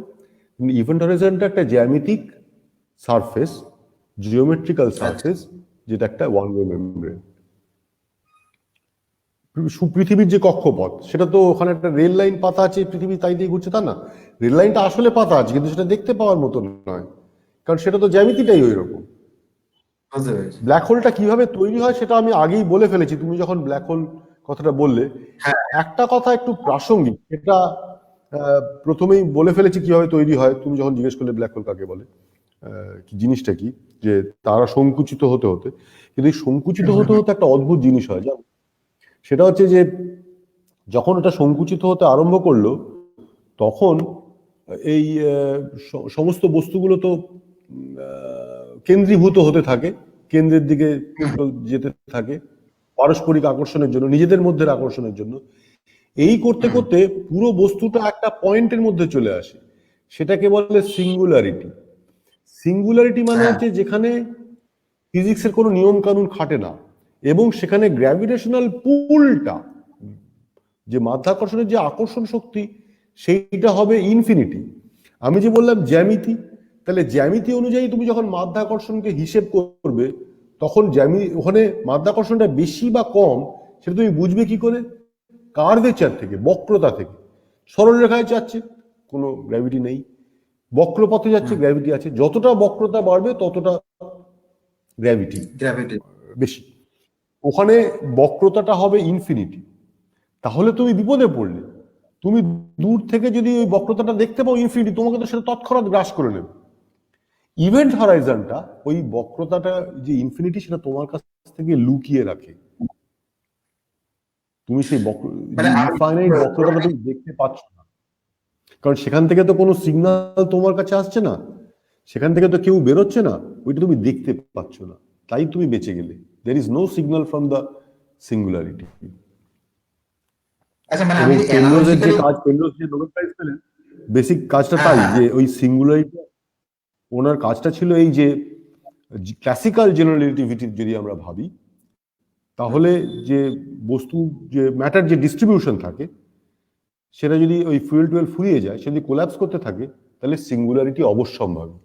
ইভেন্ট হরাইজনটা একটা জ্যামিতিক সারফেস, জিওমেট্রিক্যাল আচ্ছা, সারফেস, যেটা একটা ওয়ান ওয়ে মেমব্রেন। পৃথিবীর যে কক্ষপথ, সেটা তো ওখানে একটা রেল লাইন পাতা আছে, পৃথিবী তাই দিয়ে ঘুরছে তা না। রেল লাইনটা আসলে পাতা আছে, কিন্তু সেটা দেখতে পাওয়ার মতো নয়, কারণ সেটা তো জ্যামিতিটাই ওই রকম। বুঝতে পেরেছি। ব্ল্যাক হোলটা কিভাবে তৈরি হয় সেটা আমি আগেই বলে ফেলেছি, তুমি যখন ব্ল্যাক হোল কথাটা বললে। হ্যাঁ, একটা কথা একটু প্রাসঙ্গিক, এটা প্রথমেই বলে ফেলেছি কিভাবে তৈরি হয়, তুমি যখন জিজ্ঞেস করলে ব্ল্যাক হোল কাকে বলে, কি জিনিসটা কি, যে তারা সংকুচিত হতে হতে, কিন্তু এই সংকুচিত হতে হতে একটা অদ্ভুত জিনিস হয় জানো। সেটা হচ্ছে যে যখন এটা সংকুচিত হতে আরম্ভ করলো, তখন এই সমস্ত বস্তুগুলো তো কেন্দ্রীভূত হতে থাকে, কেন্দ্রের দিকে যেতে থাকে পারস্পরিক আকর্ষণের জন্য, নিজেদের মধ্যে আকর্ষণের জন্য। এই করতে করতে পুরো বস্তুটা একটা পয়েন্টের মধ্যে চলে আসে, সেটাকে বলে সিঙ্গুলারিটি। সিঙ্গুলারিটি মানে হ্যাঁ, হচ্ছে যেখানে ফিজিক্সের কোনো নিয়ম কানুন খাটে না, এবং সেখানে গ্র্যাভিটেশনাল পুলটা, যে মাধ্যাকর্ষণের যে আকর্ষণ শক্তি, সেইটা হবে ইনফিনিটি। আমি যে বললাম জ্যামিতি, তাহলে জ্যামিতি অনুযায়ী তুমি যখন মাধ্যাকর্ষণকে হিসেব করবে, তখন ওখানে মাধ্যাকর্ষণটা বেশি বা কম সেটা তুমি বুঝবে কি করে? কার্ভেচার থেকে, বক্রতা থেকে। সরল রেখায় যাচ্ছে, কোনো গ্র্যাভিটি নেই, বক্রপথে যাচ্ছে গ্র্যাভিটি আছে, যতটা বক্রতা বাড়বে ততটা গ্র্যাভিটি গ্র্যাভিটি। বেশি, ওখানে বক্রতাটা হবে ইনফিনিটি। তাহলে তুমি বিপদে পড়লে, তুমি দূর থেকে যদি ওই বক্রতাটা দেখতে পাও ইনফিনিটি, তোমাকে তো সেটা তৎক্ষণাৎ গ্রাস করে নেবে। ইভেন্ট হরাইজনটা ওই বক্রতাটা, যে ইনফিনিটি, সেটা তোমার কাছ থেকে লুকিয়ে রাখে। তুমি সেই মানে যে আমি ইনফাইনাইট বক্রতাটা তুমি দেখতে পাচ্ছ না, কারণ সেখান থেকে তো কোনো সিগন্যাল তোমার কাছে আসছে না, সেখান থেকে তো কেউ বেরোচ্ছে না, ওইটা তুমি দেখতে পাচ্ছ না, তাই তুমি বেঁচে গেলে। There is no signal from the singularity. আচ্ছা, মানে এবং আমি পেনরোজের যে অ্যানালজিক্যালি। কাজ, পেনরোজ যে নোবেল প্রাইজ পেলেন, বেসিক কাজটা হ্যাঁ, তাই, হ্যাঁ, যে হ্যাঁ। ওই সিঙ্গুলারিটি, ওনার কাজটা ছিল এই যে ক্লাসিক্যাল জেনারেল রিলেটিভিটির যদি আমরা ভাবি, তাহলে যে বস্তু, যে ম্যাটার যে ডিস্ট্রিবিউশন থাকে, সেটা যদি ওই ফুয়েল টুয়েল ফুরিয়ে যায়, সে যদি কোল্যাপস করতে থাকে, তাহলে সিঙ্গুলারিটি অবশ্যম্ভাবী।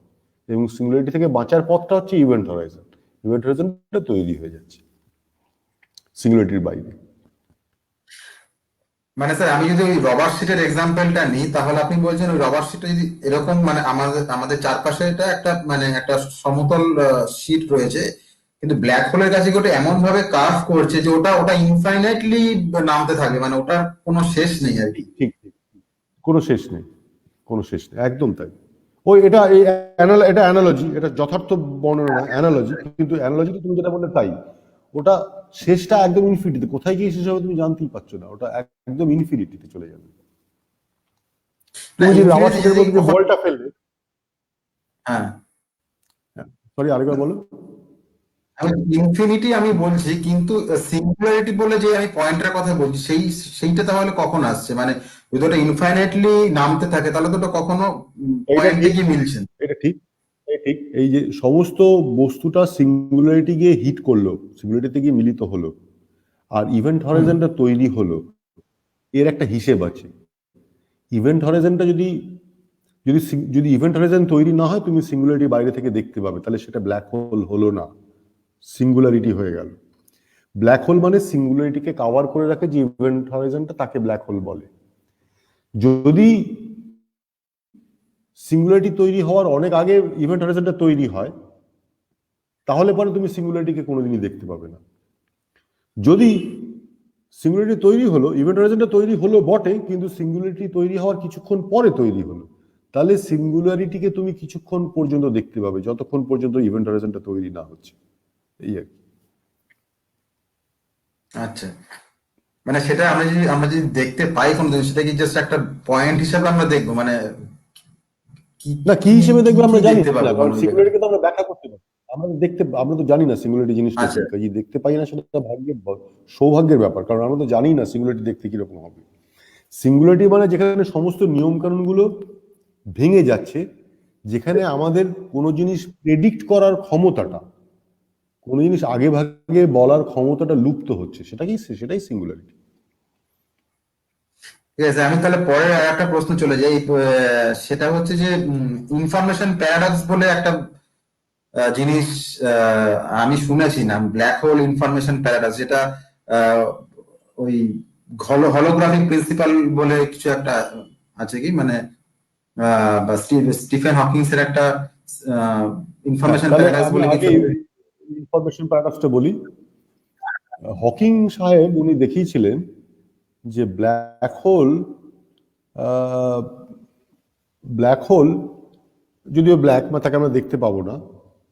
এবং সিঙ্গুলারিটি থেকে বাঁচার পথটা হচ্ছে ইভেন্ট হরাইজন। ইভেন্ট হরাইজনটা তৈরি হয়ে যাচ্ছে সিঙ্গুলারিটির বাইরে। মানে স্যার আমি যদি ওই রবার শিটের এক্সাম্পলটা নিই, তাহলে আপনি বলছেন ওই রবার শিটটা যদি এরকম, মানে আমাদের আমাদের চারপাশে এটা একটা মানে একটা সমতল শিট রয়েছে, কিন্তু ব্ল্যাক হোলের কাছে ওটা এমন ভাবে কার্ভ করছে যে ওটা ওটা ইনফাইনাইটলি নামতে থাকে, মানে ওটার কোনো শেষ নেই আর কি। ঠিক ঠিক ঠিক। কোনো শেষ নেই, কোনো শেষ নেই, একদম তাই। ওই এটা এটা অ্যানালজি, এটা যথার্থ বর্ণনা নয়, অ্যানালজি, কিন্তু অ্যানালজিতে তুমি যেটা বললে তাই। ওটা শেষটা একদম ইনফিনিটিতে, কোথায় গিয়ে শেষ হবে তুমি জানতেই পারছো না, ওটা একদম ইনফিনিটিতে চলে যাবে। না তুমি যে রাবার ইনফিনিটি শিটের যদি মধ্যে যে কখন, বলটা ফেললে, হ্যাঁ সরি আরেকবার বলো। আমি ইনফিনিটি আমি বলছি, কিন্তু সিঙ্গুলারিটি বলে যে আমি পয়েন্টের কথা বলছি, সেইটা তাহলে কখন আসছে? মানে যদি ওটা ইনফাইনাইটলি নামতে থাকে তাহলে তো ওটা কখনো এটা পয়েন্টে ঠিক, গিয়ে মিলছে না। এটা ঠিক, এটা ঠিক। এই যে সমস্ত বস্তুটা সিঙ্গুলারিটি গিয়ে হিট করলো, সিঙ্গুলারিটিতে গিয়ে মিলিত হলো, আর ইভেন্ট হুম। হরাইজনটা তৈরি হলো, এর একটা হিসেব আছে। ইভেন্ট হরাইজনটা যদি যদি যদি ইভেন্ট হরাইজন তৈরি না হয়, তুমি সিঙ্গুলারিটি বাইরে থেকে দেখতে পাবে, তাহলে সেটা ব্ল্যাক হোল হলো না, সিঙ্গুলারিটি হয়ে গেল। ব্ল্যাক হোল মানে সিঙ্গুলারিটিকে কাভার করে রাখে যে ইভেন্ট হরাইজনটা, তাকে ব্ল্যাক হোল বলে। যদি সিঙ্গুলারিটি তৈরি হওয়ার অনেক আগে ইভেন্ট হরাইজনটা তৈরি হয়, তাহলে পরে তুমি সিঙ্গুলারিটিকে কোনোদিনই দেখতে পাবে না। যদি সিঙ্গুলারিটি তৈরি হলো, ইভেন্ট হরাইজনটা তৈরি হলো বটে, কিন্তু সিঙ্গুলারিটি তৈরি হওয়ার কিছুক্ষণ পরে তৈরি হলো, তাহলে সিঙ্গুলারিটিকে তুমি কিছুক্ষণ পর্যন্ত দেখতে পাবে, যতক্ষণ পর্যন্ত ইভেন্ট হরাইজনটা তৈরি না হচ্ছে। এই আর কি। আচ্ছা, মানে সেটা আমরা যদি দেখতে পাই কোনোদিন, সেটা কি জাস্ট একটা পয়েন্ট হিসাবে আমরা দেখবো? মানে কি না, কি কি হিসেবে কি দেখবে কি আমরা জানি দেখতে না, পাবো কারণ মানে ওই জায়গাটা? সিঙ্গুলারিটিকে তো আমরা ব্যাখ্যা করতে পারি। আমরা তো জানি না সিঙ্গুলারিটি জিনিসটা কি, আচ্ছা। কাজে দেখতে পাই না, সেটা সৌভাগ্যের ব্যাপার, কারণ আমরা তো জানি না সিঙ্গুলারিটি দেখতে কিরকম হবে। সিঙ্গুলারিটি মানে যেখানে সমস্ত নিয়ম কানুনগুলো ভেঙে যাচ্ছে, যেখানে আমাদের কোনো জিনিস প্রেডিক্ট করার ক্ষমতাটা, কোনো জিনিস আগে ভাগে বলার ক্ষমতাটা লুপ্ত হচ্ছে, সেটাই সিঙ্গুলারিটি। ঠিক আছে, আমি তাহলে পরের আর একটা প্রশ্ন চলে যাই। সেটা হচ্ছে যে ইনফরমেশন প্যারাডক্স বলে একটা জিনিস আমি শুনেছি নাম, ব্ল্যাক হোল ইনফরমেশন প্যারাডক্স, যেটা আহ, ওই হলোগ্রাফিক প্রিন্সিপাল বলে কিছু একটা আছে কি, মানে বা স্টিফেন হকিংস এর একটা হ্যাঁ, ইনফরমেশন তাহলে প্যারাডক্স আমি বলে কিছু। আগে ইনফরমেশন প্যারাডক্সটা বলি। হকিং সাহেব উনি দেখিয়েছিলেন যে ব্ল্যাক হোল যদিও ব্ল্যাক, মানে তাকে আমরা দেখতে পাবো না,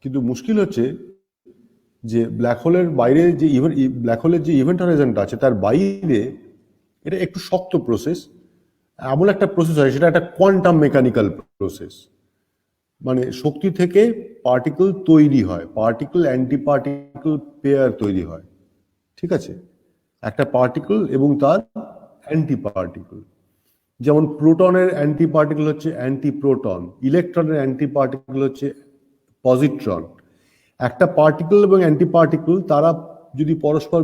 কিন্তু মুশকিল হচ্ছে যে ব্ল্যাক হোলের বাইরে যে ব্ল্যাক হোলের যে ইভেন্ট হরাইজনটা আছে তার বাইরে, এটা একটু শক্ত প্রসেস, এমন একটা প্রসেস হয়, সেটা একটা কোয়ান্টাম মেকানিক্যাল প্রসেস। মানে শক্তি থেকে পার্টিকেল তৈরি হয়, পার্টিকেল অ্যান্টি পার্টিকেল পেয়ার তৈরি হয়, ঠিক আছে, একটা পার্টিকেল এবং তার অ্যান্টি পার্টিকেল। যেমন প্রোটনের অ্যান্টি পার্টিকেল হচ্ছে অ্যান্টি প্রোটন, ইলেকট্রনের অ্যান্টি পার্টিকেল হচ্ছে পজিট্রন। একটা পার্টিকেল এবং অ্যান্টি পার্টিকেল তারা যদি পরস্পর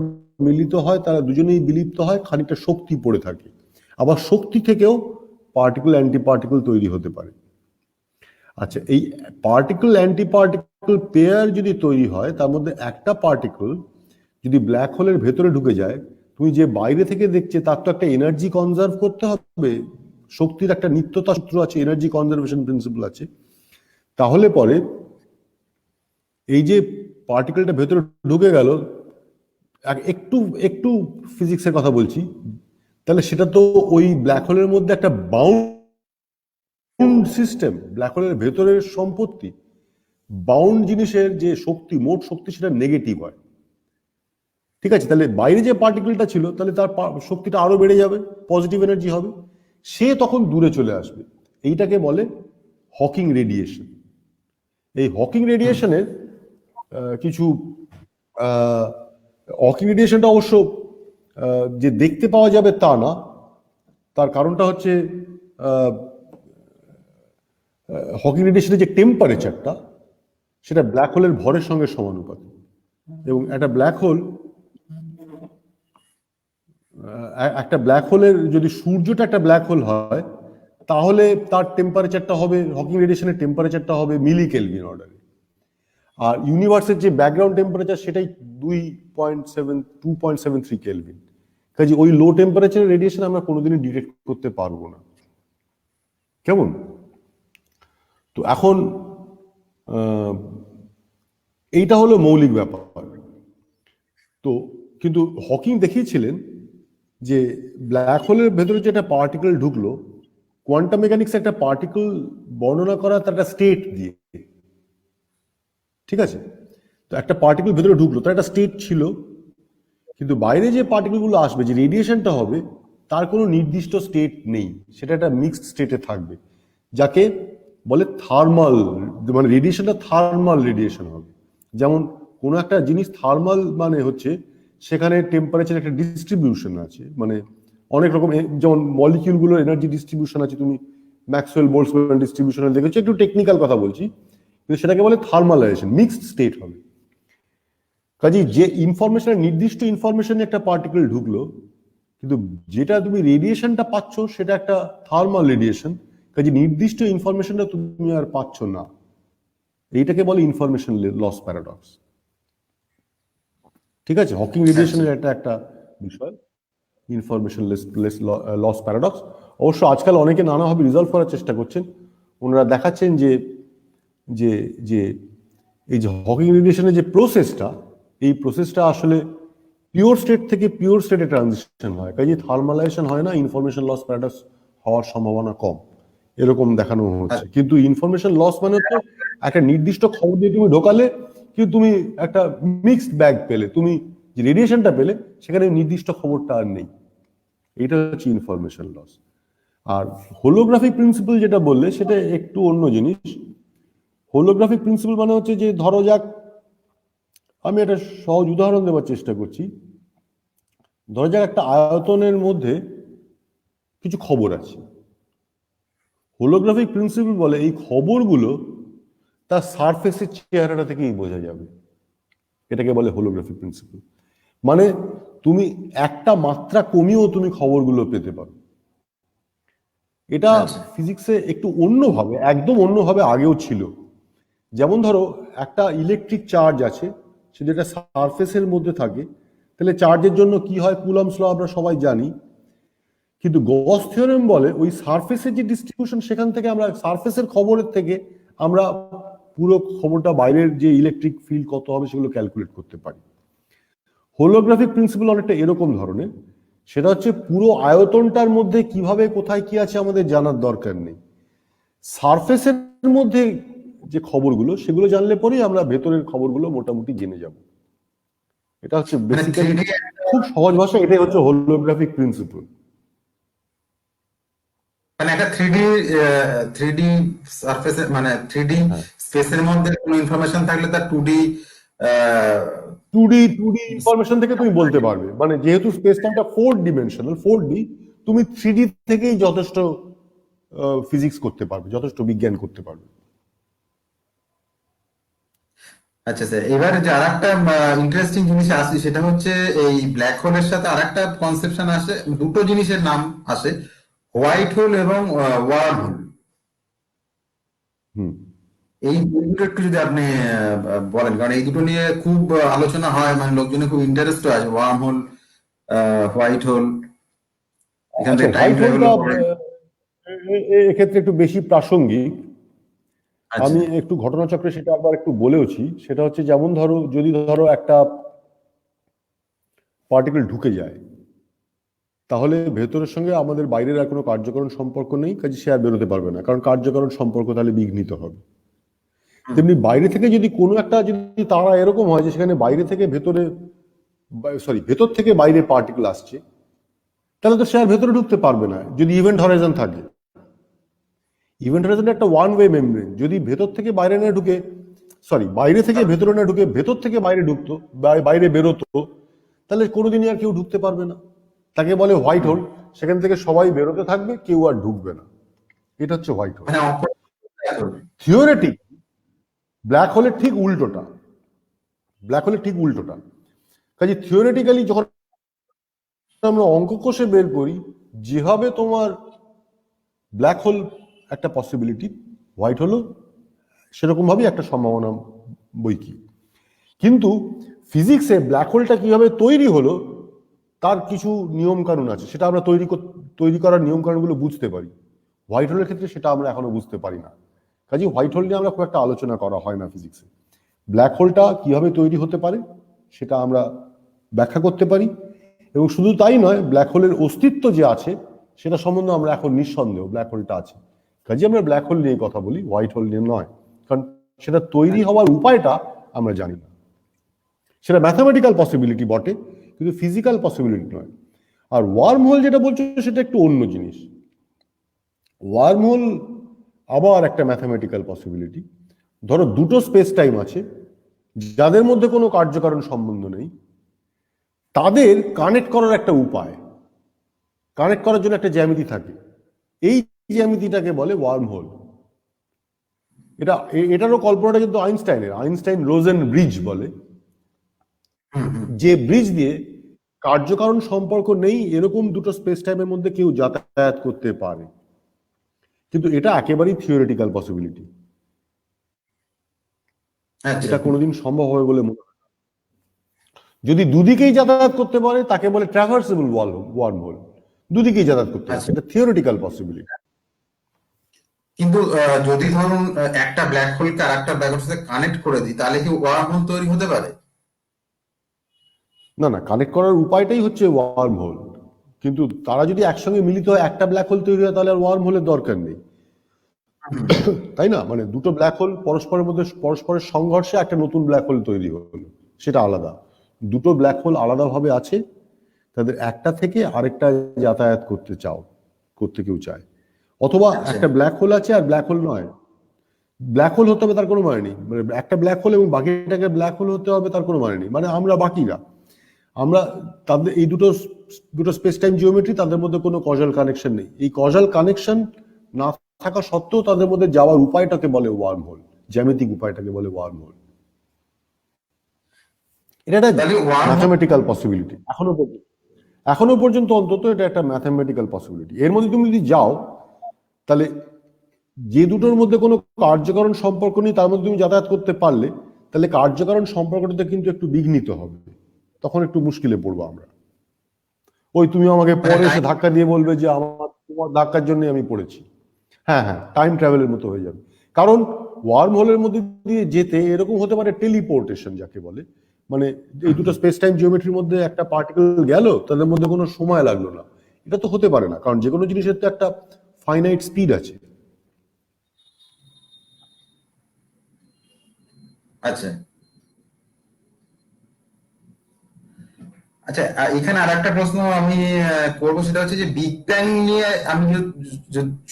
মিলিত হয়, তারা দুজনেই বিলিপ্ত হয়, খানিকটা শক্তি পড়ে থাকে। আবার শক্তি থেকেও পার্টিকেল অ্যান্টি পার্টিকেল তৈরি হতে পারে। আচ্ছা, এই পার্টিকেল অ্যান্টি পার্টিকেল পেয়ার যদি তৈরি হয়, তার মধ্যে একটা পার্টিকেল যদি ব্ল্যাক হোলের ভেতরে ঢুকে যায়, তুমি যে বাইরে থেকে দেখছে তার তো একটা এনার্জি কনজার্ভ করতে হবে, শক্তির একটা নিত্যতা সূত্র আছে, এনার্জি কনজারভেশন প্রিন্সিপাল আছে। তাহলে পরে এই যে পার্টিকেলটা ভেতরে ঢুকে গেল, একটু একটু ফিজিক্সের কথা বলছি, তাহলে সেটা তো ওই ব্ল্যাক হোলের মধ্যে একটা বাউন্ড সিস্টেম, ব্ল্যাক হোলের ভেতরের সম্পত্তি, বাউন্ড জিনিসের যে শক্তি, মোট শক্তি, সেটা নেগেটিভ হয়, ঠিক আছে। তাহলে বাইরে যে পার্টিকেলটা ছিল, তাহলে তার শক্তিটা আরো বেড়ে যাবে, পজিটিভ এনার্জি হবে, সে তখন দূরে চলে আসবে। এইটাকে বলে হকিং রেডিয়েশন। এই হকিং রেডিয়েশনের কিছু হকিং রেডিয়েশনটা অবশ্য যে দেখতে পাওয়া যাবে তা না, তার কারণটা হচ্ছে হকিং রেডিয়েশনের যে টেম্পারেচারটা, সেটা ব্ল্যাক হোলের ভরের সঙ্গে সমানুপাতিক। এবং একটা ব্ল্যাক হোলের যদি সূর্যটা একটা ব্ল্যাক হোল হয়, তাহলে তার টেম্পারেচারটা হবে, হকিং রেডিয়েশনের টেম্পারেচারটা হবে মিলি কেলভিন অর্ডারে। আর ইউনিভার্সের যে ব্যাকগ্রাউন্ড টেম্পারেচার, সেটাই 2.73 কেলভিন। কাজে ওই লো টেম্পারেচার রেডিয়েশন আমরা কোনোদিনই ডিটেক্ট করতে পারবো না। কেমন? তো এখন এইটা হলো মৌলিক ব্যাপার। তো কিন্তু হকিং দেখিয়েছিলেন যে ব্ল্যাক হোলের ভেতরে যে একটা পার্টিকেল ঢুকলো, কোয়ান্টাম মেকানিক্স একটা পার্টিকেল বর্ণনা করা তার একটা স্টেট দিয়ে, ঠিক আছে? তো একটা পার্টিকেল ভেতরে ঢুকলো, তার একটা স্টেট ছিল, কিন্তু বাইরে যে পার্টিকেলগুলো আসবে, যে রেডিয়েশনটা হবে, তার কোনো নির্দিষ্ট স্টেট নেই, সেটা একটা মিক্সড স্টেটে থাকবে, যাকে বলে থার্মাল, মানে রেডিয়েশনটা থার্মাল রেডিয়েশন হবে। যেমন কোনো একটা জিনিস থার্মাল মানে হচ্ছে সেখানে টেম্পারেচার একটা ডিস্ট্রিবিউশন আছে, মানে অনেক রকম, যেমন মলিকিউলগুলোর এনার্জি ডিস্ট্রিবিউশন আছে, তুমি ম্যাক্সওয়েল বোলটজম্যান ডিস্ট্রিবিউশন দেখেছো, একটু টেকনিক্যাল কথা বলছি, কিন্তু সেটাকে বলে থার্মালাইজেশন, মিক্সড স্টেট হবে। কাজে যে ইনফরমেশন, নির্দিষ্ট ইনফরমেশনে একটা পার্টিকেল ঢুকলো, কিন্তু যেটা তুমি রেডিয়েশনটা পাচ্ছ সেটা একটা থার্মাল রেডিয়েশন, কাজে নির্দিষ্ট ইনফরমেশনটা তুমি আর পাচ্ছ না। এইটাকে বলে ইনফরমেশন লস প্যারাডক্স, ঠিক আছে? হকিং রেডিয়েশনের একটা বিষয়, ইনফরমেশন লস প্যারাডক্স। অবশ্য আজকাল অনেকে নানাভাবে রিজলভ করার চেষ্টা করছেন। ওনারা দেখাচ্ছেন যে যে যে এই যে হকিং রেডিয়েশনের যে প্রসেসটা, এই প্রসেসটা আসলে পিওর স্টেট থেকে পিওর স্টেটে ট্রানজিশন হয়, কাজে থার্মালাইজেশন হয় না, ইনফরমেশন লস প্যারাডক্স হওয়ার সম্ভাবনা কম, এরকম দেখানো হচ্ছে। কিন্তু ইনফরমেশন লস মানে হচ্ছে একটা নির্দিষ্ট খবর দিয়ে তুমি ঢোকালে, কিন্তু তুমি একটা মিক্সড ব্যাগ পেলে, তুমি যে রেডিয়েশনটা পেলে সেখানে নির্দিষ্ট খবরটা আর নেই, এটা হচ্ছে ইনফরমেশন লস। আর হোলোগ্রাফিক প্রিন্সিপাল যেটা বললে সেটা একটু অন্য জিনিস। হোলোগ্রাফিক প্রিন্সিপাল মানে হচ্ছে যে, ধরো যাক, আমি একটা সহজ উদাহরণ দেওয়ার চেষ্টা করছি। ধরো যাক একটা আয়তনের মধ্যে কিছু খবর আছে, হোলোগ্রাফিক প্রিন্সিপাল বলে এই খবরগুলো তার সারফেসের চেহারাটা থেকেই বোঝা যাবে, এটাকে বলে হোলোগ্রাফিক প্রিন্সিপাল। মানে তুমি একটা মাত্রা কমিয়েও তুমি খবরগুলো পেতে পারো। এটা ফিজিক্সে একটু অন্যভাবে, একদম অন্যভাবে আগেও ছিল। যেমন ধরো একটা ইলেকট্রিক চার্জ আছে, সে যেটা সারফেসের মধ্যে থাকে, তাহলে চার্জের জন্য কি হয়, কুলম্বস ল আমরা সবাই জানি। কিন্তু গস থিওরেম বলে ওই সারফেসের যে ডিস্ট্রিবিউশন, সেখান থেকে আমরা সারফেসের খবরের থেকে আমরা পুরো খবরটা, বাইরের যে ইলেকট্রিক ফিল্ড কত হবে সেগুলো ক্যালকুলেট করতে পারি। হোলোগ্রাফিক প্রিন্সিপাল অনেকটা এরকম ধরনের, সেটা হচ্ছে পুরো আয়তনটার মধ্যে কিভাবে কোথায় কি আছে আমাদের জানার দরকার নেই, সারফেসের মধ্যে যে খবরগুলো সেগুলো জানলে পরেই আমরা ভেতরের খবরগুলো মোটামুটি জেনে যাব। এটা হচ্ছে বেসিক্যালি, খুব সহজ ভাষা, এটাই হচ্ছে হোলোগ্রাফিক প্রিন্সিপাল। মানে একটা থ্রিডি সারফেসে, মানে থ্রিডি স্পেসের মধ্যে কোনো ইনফরমেশন থাকলে তার টুডি ইনফরমেশন থেকে তুমি বলতে পারবে, মানে যেহেতু স্পেস টাইমটা 4 ডিমেনশনাল, 4D, তুমি 3D থেকেই যথেষ্ট ফিজিক্স করতে পারবে, যথেষ্ট বিজ্ঞান করতে পারবে। আচ্ছা স্যার, এবার যে আর একটা ইন্টারেস্টিং জিনিস আসে, সেটা হচ্ছে এই ব্ল্যাক হোলের সাথে আর একটা কনসেপশন আসে, দুটো জিনিসের নাম আসে, হোয়াইট হোল এবং ওয়ার্ম হোল। এই দুটো একটু যদি আপনি বলেন, কারণ এই দুটো নিয়ে খুব আলোচনা হয়, মানে লোকজনের খুব ইন্টারেস্ট আছে, ওয়ার্ম হোল, হোয়াইট হোল, এখান থেকে টাইম হোয়াইট ট্রাভেল হোলটা এক্ষেত্রে একটু বেশি প্রাসঙ্গিক। আমি একটু ঘটনাচক্রে সেটা আবার একটু বলেওছি। সেটা হচ্ছে, যেমন ধরো, যদি ধরো একটা পার্টিকেল ঢুকে যায়, তাহলে ভেতরের সঙ্গে আমাদের বাইরের আর কোনো কার্যকরণ সম্পর্ক নেই, কাজে সে আর বেরোতে পারবে না, কারণ কার্যকরণ সম্পর্ক তাহলে বিঘ্নিত হবে। তেমনি বাইরে থেকে যদি কোনো একটা, যদি তারা এরকম হয় যে সেখানে বাইরে থেকে ভেতরে, ভেতর থেকে বাইরে পার্টিকেল আসছে, তাহলে তো সে আর ভেতরে ঢুকতে পারবে না, যদি ইভেন্ট হরাইজন থাকে। ইভেন্ট হরাইজন একটা ওয়ান ওয়ে মেমব্রেন, যদি ভেতর থেকে বাইরে না ঢুকে, বাইরে থেকে ভেতরে না ঢুকে ভেতর থেকে বাইরে ঢুকতো, বাইরে বেরোতো, তাহলে কোনোদিনই আর কেউ ঢুকতে পারবে না। তাকে বলে হোয়াইট হোল, সেখান থেকে সবাই বেরোতে থাকবে, কেউ আর ঢুকবে না। এটা হচ্ছে হোয়াইট হোল। থিওরিটিক ব্ল্যাক হোলের ঠিক উল্টোটা, কাজে থিওরিটিক্যালি যখন আমরা অঙ্ক কষে বের করি, যেভাবে তোমার ব্ল্যাক হোল একটা পসিবিলিটি, হোয়াইট হোলও সেরকম ভাবেই একটা সম্ভাবনা বইকি। কিন্তু ফিজিক্সে ব্ল্যাক হোলটা কিভাবে তৈরি হলো তার কিছু নিয়ম কানুন আছে, সেটা আমরা তৈরি করার নিয়ম কানুনগুলো বুঝতে পারি। হোয়াইট হোলের ক্ষেত্রে সেটা আমরা এখনো বুঝতে পারি না, কাজে হোয়াইট হোল নিয়ে আমরা খুব একটা আলোচনা করা হয় না ফিজিক্সে। ব্ল্যাক হোলটা কিভাবে তৈরি হতে পারে সেটা আমরা ব্যাখ্যা করতে পারি, এবং শুধু তাই নয়, ব্ল্যাক হোলের অস্তিত্ব যে আছে সেটা সম্বন্ধে আমরা এখন নিঃসন্দেহ ব্ল্যাক হোলটা আছে। কাজে আমরা ব্ল্যাক হোল নিয়ে কথা বলি, হোয়াইট হোল নিয়ে নয়, কারণ সেটা তৈরি হওয়ার উপায়টা আমরা জানি না। সেটা ম্যাথামেটিক্যাল পসিবিলিটি বটে, কিন্তু ফিজিক্যাল পসিবিলিটি নয়। আর ওয়ার্ম হোল যেটা বলছো সেটা একটু অন্য জিনিস। ওয়ার্ম হোল আবার একটা ম্যাথামেটিক্যাল পসিবিলিটি। ধরো দুটো স্পেস টাইম আছে যাদের মধ্যে কোনো কার্যকারণ সম্বন্ধ নেই, তাদের কানেক্ট করার একটা উপায়, কানেক্ট করার জন্য একটা জ্যামিতি থাকে, এই জ্যামিতিটাকে বলে ওয়ার্ম হোল। এটারও কল্পনাটা কিন্তু আইনস্টাইনের, আইনস্টাইন রোজেন ব্রিজ বলে, যে ব্রিজ দিয়ে কার্যকারণ সম্পর্ক নেই এরকম দুটো স্পেস টাইমের মধ্যে কেউ যাতায়াত করতে পারে, কিন্তু এটা একেবারেই থিওরিটিক্যাল পসিবিলিটি। এটা কোনোদিন সম্ভব হবে বলে মনে হয় না। যদি দুদিকেই যাতায়াত করতে পারে তাকে বলে ট্রাভার্সেবল ওয়ার্ম হোল, দুদিকেই যাতায়াত করতে পারে, এটা থিওরিটিক্যাল পসিবিলিটি। কিন্তু যদি ধরুন একটা ব্ল্যাক হোলকে আর একটা ব্ল্যাক হোলের সাথে কানেক্ট করে দিই, তাহলে কি ওয়ার্ম হোল তৈরি হতে পারে? না না, কানেক্ট করার উপায়টাই হচ্ছে ওয়ার্ম হোল, কিন্তু তারা যদি একসঙ্গে মিলিত হয় একটা ব্ল্যাক হোল তৈরি হয় তাহলে আর ওয়ার্ম হোলের দরকার নেই, তাই না? মানে দুটো ব্ল্যাক হোল পরস্পরের মধ্যে পরস্পরের সংঘর্ষে একটা নতুন ব্ল্যাক হোল তৈরি হলো, সেটা আলাদা। দুটো ব্ল্যাক হোল আলাদাভাবে আছে, তাদের একটা থেকে আরেকটা যাতায়াত করতে কেউ চায়, অথবা একটা ব্ল্যাক হোল আছে আর ব্ল্যাক হোল নয়, ব্ল্যাক হোল হতে হবে তার কোনো মানে নেই, মানে একটা ব্ল্যাক হোল এবং বাকিটাকে ব্ল্যাক হোল হতে হবে তার কোনো মানে নেই। মানে আমরা বাকিরা, আমরা তাদের এই দুটো স্পেস টাইম জিওমেট্রি, তাদের মধ্যে কোনো কজাল কানেকশন নেই। এই কজাল কানেকশন না থাকা সত্ত্বেও তাদের মধ্যে যাওয়ার উপায়টাকে বলে ওয়ার্ম হোল, জ্যামিতিক উপায়টাকে বলে ওয়ার্ম হোল। এটা একটা ম্যাথামেটিক্যাল পসিবিলিটি এখনো পর্যন্ত অন্তত এটা একটা ম্যাথামেটিক্যাল পসিবিলিটি। এর মধ্যে তুমি যদি যাও তাহলে যে দুটোর মধ্যে কোনো কার্যকারণ সম্পর্ক নেই তার মধ্যে তুমি যাতায়াত করতে পারলে, তাহলে কার্যকারণ সম্পর্কটাতে কিন্তু একটু বিঘ্নিত হবে, তখন একটু মুশকিলে পড়বো আমরা। ওই তুমি আমাকে পরে এসে ধাক্কা দিয়ে বলবে যে তোমার ধাক্কার জন্য আমি পড়েছি। হ্যাঁ হ্যাঁ, টাইম ট্রাভেলের মতো হয়ে যাবে, কারণ ওয়ার্ম হোলের মধ্যে দিয়ে যেতে এরকম হতে পারে টেলিপোর্টেশন যাকে বলে, মানে এই দুটো স্পেস টাইম জিওমেট্রির মধ্যে একটা পার্টিকেল গেল, তাদের মধ্যে কোনো সময় লাগলো না। এটা তো হতে পারে না, কারণ যে কোনো জিনিসের তো একটা ফাইনাইট স্পিড আছে। আচ্ছা আচ্ছা, এখানে আর একটা প্রশ্ন আমি করবো, সেটা হচ্ছে যে বিগ ব্যাং নিয়ে আমি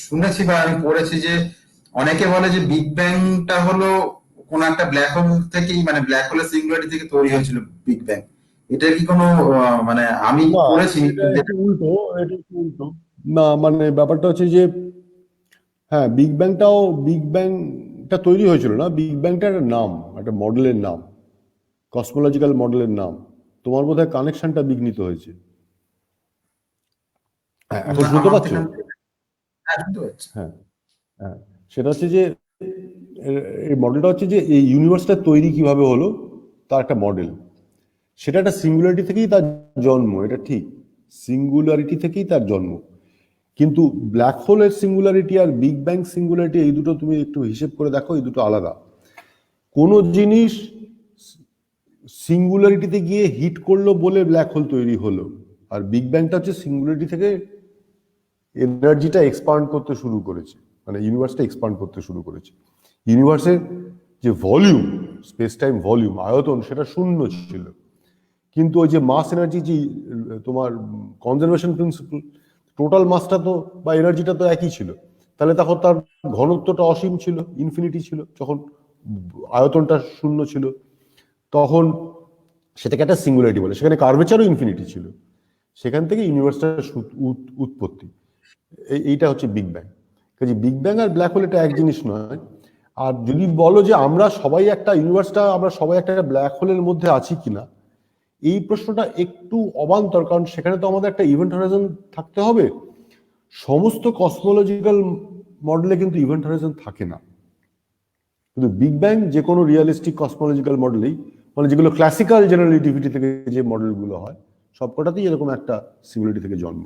শুনেছি বা আমি পড়েছি যে অনেকে বলে যে বিগ ব্যাংটা হলো কোন একটা ব্ল্যাক হোল থেকেই, মানে ব্ল্যাক হোলের সিঙ্গুলারিটি থেকে তৈরি হয়েছিল বিগ ব্যাং। এটা কি কোনো মানে আমি পড়েছি উল্টো না, মানে ব্যাপারটা হচ্ছে যে হ্যাঁ, বিগ ব্যাংটা তৈরি হয়েছিল না, বিগ ব্যাংটা একটা নাম, একটা মডেলের নাম, কসমোলজিক্যাল মডেলের নাম। তোমার বোধহয় কানেকশনটা বিঘ্নিত হয়েছে। হ্যাঁ, এখন শুনতে পাচ্ছ? হ্যাঁ হ্যাঁ, সেটা হচ্ছে যে এই মডেলটা হচ্ছে যে এই ইউনিভার্সটা তৈরি কিভাবে হলো তার একটা মডেল, সেটা একটা সিঙ্গুলারিটি থেকেই তার জন্ম, এটা ঠিক, সিঙ্গুলারিটি থেকেই তার জন্ম। কিন্তু ব্ল্যাক হোলের সিঙ্গুলারিটি আর বিগ ব্যাং সিঙ্গুলারিটি, এই দুটো তুমি একটু হিসেব করে দেখো, এই দুটো আলাদা। কোন জিনিস সিঙ্গুলারিটিতে গিয়ে হিট করলো বলে ব্ল্যাক হোল তৈরি হলো, আর বিগ ব্যাংটা হচ্ছে সিঙ্গুলারিটি থেকে এনার্জিটা এক্সপান্ড করতে শুরু করেছে, মানে ইউনিভার্সটা এক্সপান্ড করতে শুরু করেছে। ইউনিভার্সের যে ভলিউম, স্পেস টাইম ভলিউম, আয়তন, সেটা শূন্য ছিল, কিন্তু ওই যে মাস এনার্জি, যে তোমার কনজারভেশন প্রিন্সিপাল, টোটাল মাসটা তো বা এনার্জিটা তো একই ছিল, তাহলে তখন তার ঘনত্বটা অসীম ছিল, ইনফিনিটি ছিল। যখন আয়তনটা শূন্য ছিল তখন সেটাকে একটা সিঙ্গুলারিটি বলে, সেখানে কার্ভেচারও ইনফিনিটি ছিল, সেখান থেকে ইউনিভার্সটার উৎপত্তি। এইটা হচ্ছে বিগ ব্যাং। কাজে বিগ ব্যাং আর ব্ল্যাক হোল এটা এক জিনিস নয়। আর যদি বলো যে আমরা সবাই একটা ব্ল্যাক হোলের মধ্যে আছি কিনা, এই প্রশ্নটা একটু অবান্তর, কারণ সেখানে তো আমাদের একটা ইভেন্ট হরাইজন থাকতে হবে। সমস্ত কসমোলজিক্যাল মডেলে কিন্তু ইভেন্ট হরাইজন থাকে না, কিন্তু বিগ ব্যাং যে কোনো রিয়েলিস্টিক কসমোলজিক্যাল মডেলেই, মানে যেগুলো ক্লাসিক্যাল জেনারেল রিলেটিভিটি থেকে যে মডেলগুলো হয়, সবকটাতেই এরকম একটা সিমিলারিটি থেকে জন্ম।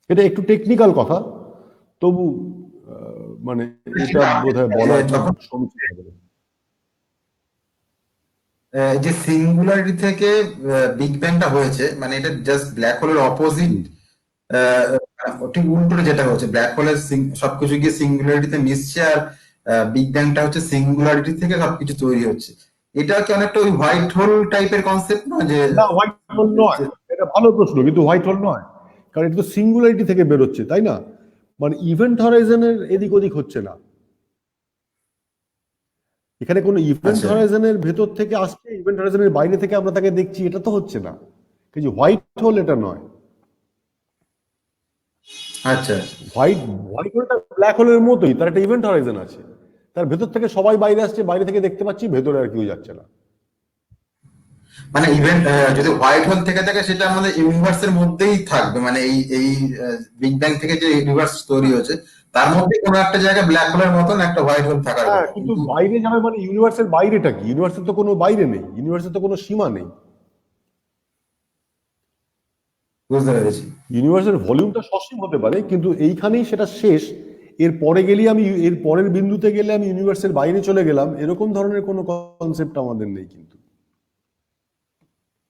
এটা একটু টেকনিক্যাল কথা, তবু মানে এটা বোধহয় বলা খুব যখন সমীচীন হবে না। যে সিঙ্গুলারিটি থেকে বিগ ব্যাংটা হয়েছে, মানে এটা জাস্ট ব্ল্যাক হোলের অপোজিট, হুম। ঠিক উল্টোটা যেটা হচ্ছে, ব্ল্যাক হোলের সবকিছু গিয়ে সিঙ্গুলারিটিতে মিশছে, আর বিগ ব্যাংটা হচ্ছে সিঙ্গুলারিটি থেকে সবকিছু তৈরি হচ্ছে। এটা কি অনেকটা ওই হোয়াইট হোল টাইপের কনসেপ্ট না, যে না, হোয়াইট হোল নয়, এটা ভালো প্রশ্ন, কিন্তু হোয়াইট হোল নয়, কারণ এটা তো সিঙ্গুলারিটি থেকে বেরোচ্ছে, তাই না? মানে ইভেন্ট হরাইজনের এদিক ওদিক হচ্ছে না, এখানে কোনো ইভেন্ট আচ্ছা হরাইজনের ভেতর থেকে আসছে, ইভেন্ট হরাইজনের বাইরে থেকে আমরা তাকে দেখছি, এটা তো হচ্ছে না। কিন্তু হোয়াইট হোল এটা নয়। আচ্ছা। হোয়াইট হোয়াইট হোলটা ব্ল্যাক হোলের মতোই, তার একটা ইভেন্ট হরাইজন আছে, তার ভেতর থেকে সবাই বাইরে আসছে, বাইরে থেকে দেখতে পাচ্ছি, ভেতরে আর কেউ যাচ্ছে না। মানে ইভেন্ট যদি হোয়াইট হোল থেকে থাকে, সেটা আমাদের ইউনিভার্সের মধ্যেই থাকবে, মানে এই এই বিগ ব্যাং থেকে যে ইউনিভার্স তৈরি হয়েছে তার মধ্যে কোনো একটা জায়গায় ব্ল্যাক হোলের মতন একটা হোয়াইট হোল থাকার হ্যাঁ, কথা, কিন্তু কিন্তু বাইরে যাবে মানে ইউনিভার্সের বাইরেটা কি? ইউনিভার্সের তো কোনো বাইরে নেই, ইউনিভার্সের তো কোনো সীমা নেই। বুঝতে পেরেছি। ইউনিভার্সের ভলিউমটা সসীম হতে পারে, কিন্তু এইখানেই সেটা শেষ, এর পরে গেলে আমি এর পরের বিন্দুতে গেলে আমি ইউনিভার্সের বাইরে চলে গেলাম, এরকম ধরনের কোনো কনসেপ্ট আমাদের নেই কিন্তু।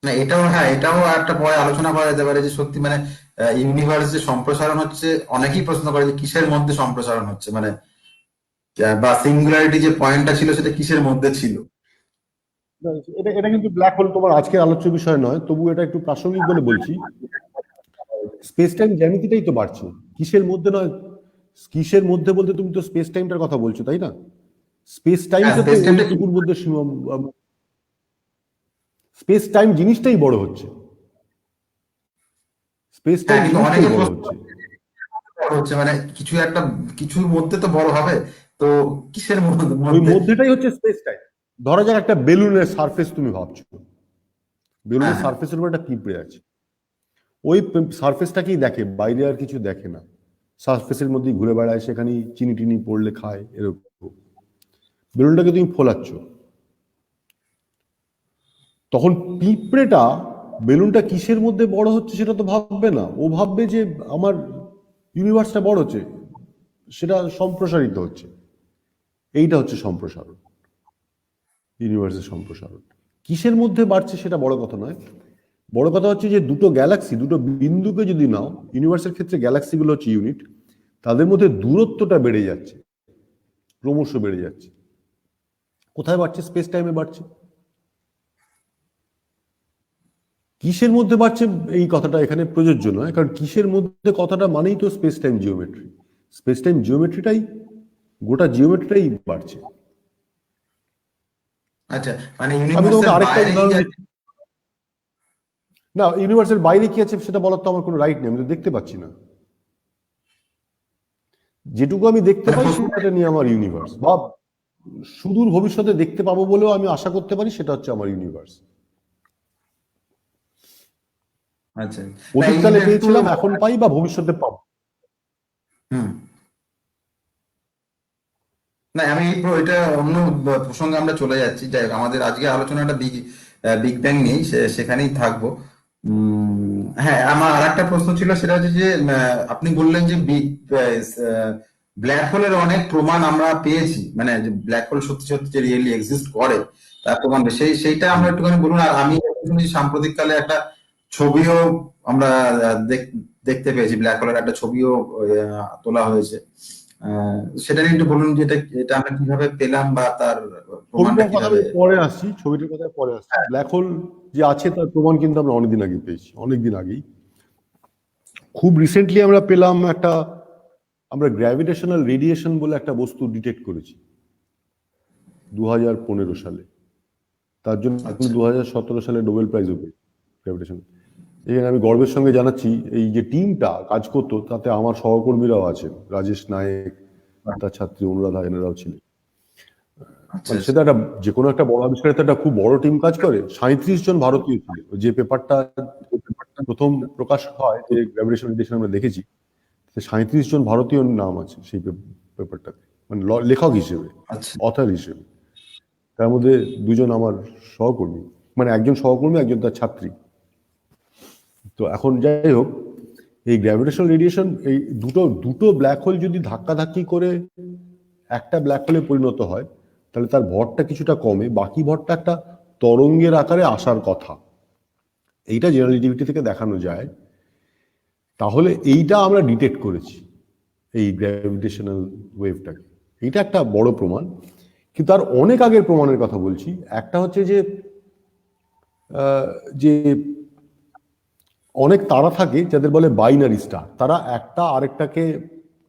না এটাও, হ্যাঁ এটাও একটা পরে আলোচনা করা যেতে পারে, যে সত্যি মানে ইউনিভার্স যে সম্প্রসারণ হচ্ছে, অনেকেই প্রশ্ন করে যে কিসের মধ্যে সম্প্রসারণ হচ্ছে, মানে বা সিঙ্গুলারিটি যে পয়েন্টটা ছিল সেটা কিসের মধ্যে ছিল। না, এটা এটা কিন্তু ব্ল্যাক হোল তোমার আজকের আলোচ্য বিষয় নয়, তবু এটা একটু প্রাসঙ্গিক বলে বলছি। স্পেস টাইম জ্যামিতিটাই তো বাড়ছে, কিসের মধ্যে নয়। কিসের মধ্যে বলতে তুমি তো স্পেস টাইমটার কথা বলছো, তাই না? স্পেস হ্যাঁ টাইমটা তো স্পেস টাইমটা, ওইটুকুর মধ্যে সীমা, স্পেস টাইম জিনিসটাই বড় হচ্ছে, স্পেস হ্যাঁ টাইম কিন্তু জিনিসটাই অনেকে বড় প্রশ্ন হচ্ছে। বড় হচ্ছে, মানে কিছু একটা, কিছুর মধ্যে তো বড় হবে, তো কিসের মধ্যে ওই মধ্যে মধ্যেটাই হচ্ছে স্পেস টাইম। ধরা যাক একটা বেলুনের সারফেস তুমি ভাবছো, হ্যাঁ বেলুনের হ্যাঁ সারফেসের উপর একটা পিঁপড়ে আছে, ওই সারফেসটাকেই দেখে, বাইরে আর কিছু দেখে না, সারফেসের মধ্যেই ঘুরে বেড়ায়, সেখানেই চিনি টিনি পড়লে খায়, এরকম। বেলুনটাকে তুমি ফোলাচ্ছ, তখন পিঁপড়েটা বেলুনটা কিসের মধ্যে বড় হচ্ছে সেটা তো ভাববে না, ও ভাববে যে আমার ইউনিভার্সটা বড় হচ্ছে, সেটা সম্প্রসারিত হচ্ছে। এইটা হচ্ছে সম্প্রসারণ, ইউনিভার্সের সম্প্রসারণ। কিসের মধ্যে বাড়ছে সেটা বড় কথা নয়, বড় কথা হচ্ছে যে দুটো গ্যালাক্সি, দুটো বিন্দুকে যদি নাও, ইউনিভার্সের ক্ষেত্রে গ্যালাক্সিগুলো হচ্ছে ইউনিট, তাদের মধ্যে দূরত্বটা বেড়ে যাচ্ছে, ক্রমশ বেড়ে যাচ্ছে। কোথায় বাড়ছে? স্পেস টাইমে বাড়ছে। কিসের মধ্যে বাড়ছে এই কথাটা এখানে প্রযোজ্য নয়, কারণ কিসের মধ্যে কথাটা মানেই তো space time geometry, space time জিওমেট্রিটাই, গোটা জিওমেট্রিটাই বাড়ছে। আচ্ছা, মানে আমি তোমাকে ইউনিভার্সের আরেকটা বাইরে উদাহরণ দিচ্ছি। না, ইউনিভার্সের বাইরে কি আছে সেটা বলার তো আমার কোনো রাইট নেই, আমি তো দেখতে পাচ্ছি না। যেটুকু আমি দেখতে মানে পাই প্রশ্ন, সেটা নিয়ে আমার ইউনিভার্স, বা সুদূর ভবিষ্যতে দেখতে পাবো বলেও আমি আশা করতে পারি, সেটা হচ্ছে আমার ইউনিভার্স। আচ্ছা না এই অতীতকালে জিনিসটা একটু, পেয়েছিলাম, এখন পাই, বা ভবিষ্যতে পাবো। হুম, না আমি এটা অন্য প্রসঙ্গে আমরা চলে যাচ্ছি, যাই হোক আমাদের আজকে আলোচনাটা বিগ বিগ ব্যাং নিয়েই, সেখানেই থাকবো। হ্যাঁ আমার আর একটা প্রশ্ন ছিল, সেটা হচ্ছে যে আপনি বললেন যে বিগ ব্ল্যাক হোলের অনেক প্রমাণ আমরা পেয়েছি, মানে যে ব্ল্যাক হোল সত্যি সত্যি যে রিয়েলি এক্সিস্ট করে তার প্রমাণ সেইটা আমরা হুম। একটুখানি বলুন। আর আমি শুনেছি সাম্প্রতিককালে একটা ছবিও আমরা দেখতে পেয়েছি, ব্ল্যাক হোলের একটা ছবিও তোলা হয়েছে। সেটা নিয়ে একটু বলুন যে এটা এটা আমরা কিভাবে পেলাম, বা তার প্রমাণটা ছবিটার কথা কিভাবে। আমি পরে আসছি, ছবিটার কথা পরে আসছি। ব্ল্যাক হোল যে আছে তার প্রমাণ কিন্তু আমরা অনেকদিন আগে পেয়েছি, অনেকদিন আগেই। খুব রিসেন্টলি আমরা পেলাম একটা, আমরা গ্র্যাভিটেশনাল রেডিয়েশন বলে একটা বস্তু ডিটেক্ট করেছি 2015 সালে। তার জন্য আচ্ছা 2017 সালে নোবেল প্রাইজও পেয়েছি, গ্র্যাভিটেশন। এখানে আমি গর্বের সঙ্গে জানাচ্ছি, এই যে টিমটা কাজ করতো তাতে আমার সহকর্মীরাও আছেন, রাজেশ নায়েক, তার ছাত্রী অনুরাধা, এনারাও ছিলেন। আচ্ছা মানে আচ্ছা। সেটা একটা, যে কোনো একটা বড় আবিষ্কারে তো একটা খুব বড় টিম কাজ করে। 37 জন ভারতীয় ছিল, যে পেপারটা প্রথম প্রকাশ হয়, যে গ্র্যাভিটেশন রেডিয়েশন আমরা দেখেছি, 37 জন ভারতীয় নাম আছে সেই পেপারটাতে, মানে লেখক হিসেবে, আচ্ছা অথার হিসেবে। তার মধ্যে 2 জন আমার সহকর্মী, মানে একজন সহকর্মী, একজন তার ছাত্রী। তো এখন যাই হোক, এই গ্র্যাভিটেশনাল রেডিয়েশন, এই দুটো দুটো ব্ল্যাক হোল যদি ধাক্কাধাক্কি করে একটা ব্ল্যাক হোলে পরিণত হয়, তাহলে তার ভরটা কিছুটা কমে, বাকি ভরটা একটা তরঙ্গের আকারে আসার কথা। এইটা জেনারেল রিলেটিভিটি থেকে দেখানো যায়। তাহলে এইটা আমরা ডিটেক্ট করেছি, এই গ্র্যাভিটেশনাল ওয়েভটাকে। এটা একটা বড় প্রমাণ। কিন্তু তার অনেক আগের প্রমাণের কথা বলছি। একটা হচ্ছে যে যে অনেক তারা থাকে যাদের বলে বাইনারি স্টার, তারা একটা আরেকটাকে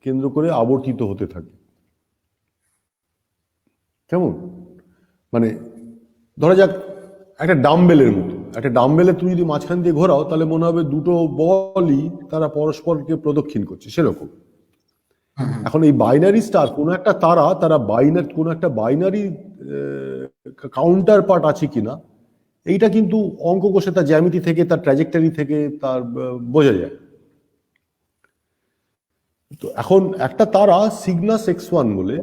কেন্দ্র করে আবর্তিত হতে থাকে। কেমন? মানে ধরা যাক একটা ডাম্বেলের মতো, একটা ডাম্বেলে তুমি যদি মাঝখান দিয়ে ঘোরাও, তাহলে মনে হবে দুটো বলই তারা পরস্পরকে প্রদক্ষিণ করছে, সেরকম। এখন এই বাইনারি স্টার, কোন একটা তারা, তারা বাইনারি, কোন একটা বাইনারি কাউন্টার পার্ট আছে কিনা, এইটা কিন্তু অঙ্ক কষে তার জ্যামিতি থেকে, তার ট্র্যাজেক্টরি থেকে তার বোঝা যায়। তো এখন একটা তারা সিগনাস X1 বলে,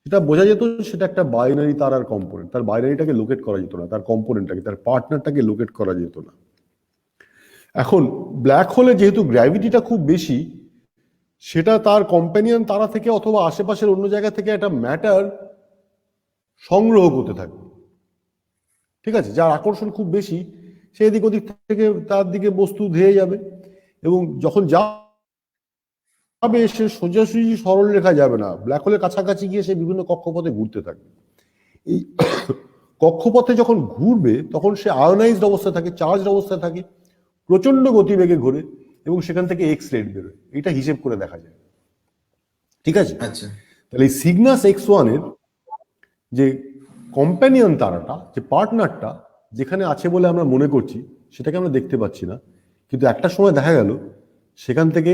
সেটা বোঝা যেত সেটা একটা বাইনারি তারার কম্পোনেন্ট, তার বাইনারিটাকে লোকেট করা যেত না, তার কম্পোনেন্টটাকে, তার পার্টনারটাকে লোকেট করা যেত না। এখন ব্ল্যাক হোলে যেহেতু গ্র্যাভিটিটা খুব বেশি, সেটা তার কম্প্যানিয়ন তারা থেকে অথবা আশেপাশের অন্য জায়গা থেকে একটা ম্যাটার সংগ্রহ করতে থাকে, ঠিক আছে? যার আকর্ষণ খুব বেশি, সে এদিক ওদিক থেকে তার দিকে বস্তু ধেয়ে যাবে, এবং যখন যাবে সে সোজাসুজি সরল রেখা যাবে না, ব্ল্যাক হোলের কাছাকাছি গিয়ে সে বিভিন্ন কক্ষপথে ঘুরতে থাকবে। এই কক্ষপথে যখন ঘুরবে তখন সে আয়োনাইজড অবস্থায় থাকে, চার্জড অবস্থায় থাকে, প্রচন্ড গতিবেগে ঘোরে, এবং সেখান থেকে এক্স রে বেরোয়। এটা হিসেব করে দেখা যায়, ঠিক আছে? আচ্ছা। তাহলে এই সিগনাস X1 এর যে কম্প্যানিয়ন তারাটা, যে পার্টনারটা যেখানে আছে বলে আমরা মনে করছি, সেটাকে আমরা দেখতে পাচ্ছি না, কিন্তু একটা সময় দেখা গেল সেখান থেকে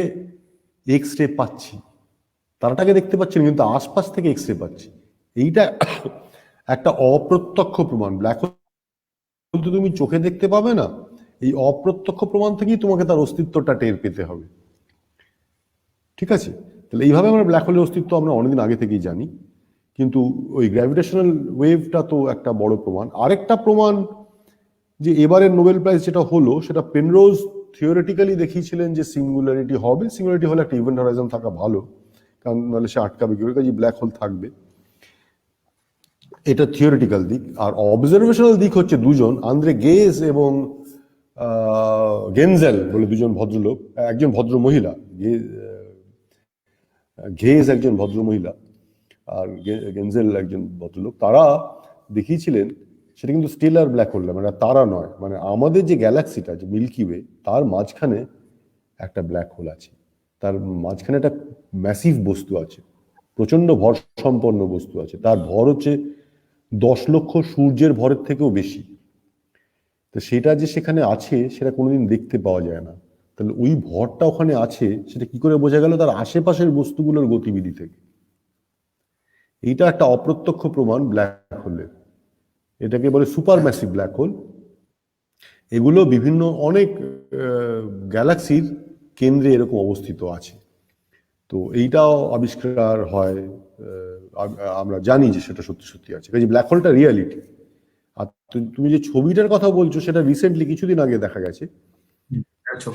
এক্স রে পাচ্ছি। তারাটাকে দেখতে পাচ্ছি না, কিন্তু আশপাশ থেকে এক্স রে পাচ্ছি। এইটা একটা অপ্রত্যক্ষ প্রমাণ। ব্ল্যাক হোল তো তুমি চোখে দেখতে পাবে না, এই অপ্রত্যক্ষ প্রমাণ থেকেই তোমাকে তার অস্তিত্বটা টের পেতে হবে, ঠিক আছে? তাহলে এইভাবে আমরা ব্ল্যাক হোলের অস্তিত্ব আমরা অনেকদিন আগে থেকেই জানি, কিন্তু ওই গ্র্যাভিটেশনাল ওয়েভটা তো একটা বড় প্রমাণ। আরেকটা প্রমাণ, যে এবারের নোবেল প্রাইজ যেটা হলো, সেটা পেনরোজ থিওরিটিক্যালি দেখিয়েছিলেন যে সিঙ্গুলারিটি হবে। সিঙ্গুলারিটি হলে একটা ইভেন্ট হরাইজন থাকা ভালো, কারণ নাহলে সে আটকাবে কি করে, কাজে ব্ল্যাক হোল থাকবে। এটা থিওরিটিক্যাল দিক। আর অবজারভেশনাল দিক হচ্ছে দুজন, আন্দ্রে গেজ এবং গেনজেল বলে দুজন ভদ্রলোক, একজন ভদ্র মহিলা, ঘেজ একজন ভদ্র মহিলা আর গেনজেল একজন ভদ্রলোক, তারা দেখিয়েছিলেন সেটা কিন্তু স্টেলার ব্ল্যাক হোল, মানে তারা নয়, মানে আমাদের যে গ্যালাক্সিটা, যে মিল্কি ওয়ে, তার মাঝখানে একটা ব্ল্যাক হোল আছে, তার মাঝখানে একটা ম্যাসিভ বস্তু আছে, প্রচন্ড ভর সম্পন্ন বস্তু আছে, তার ভর হচ্ছে 10 লক্ষ সূর্যের ভরের থেকেও বেশি। তো সেটা যে সেখানে আছে সেটা কোনোদিন দেখতে পাওয়া যায় না। তাহলে ওই ভরটা ওখানে আছে সেটা কি করে বোঝা গেল? তার আশেপাশের বস্তুগুলোর গতিবিধি থেকে। এইটা একটা অপ্রত্যক্ষ প্রমাণ ব্ল্যাক হোলের। এটাকে বলে সুপার ম্যাসিভ ব্ল্যাক হোল। এগুলো বিভিন্ন অনেক গ্যালাক্সির কেন্দ্রে এরকম অবস্থিত আছে। তো এইটাও আবিষ্কার হয়, আমরা জানি যে সেটা সত্যি সত্যি আছে, কাজে ব্ল্যাক হোলটা রিয়ালিটি। আর তুমি যে ছবিটার কথা বলছো, সেটা রিসেন্টলি কিছুদিন আগে দেখা গেছে।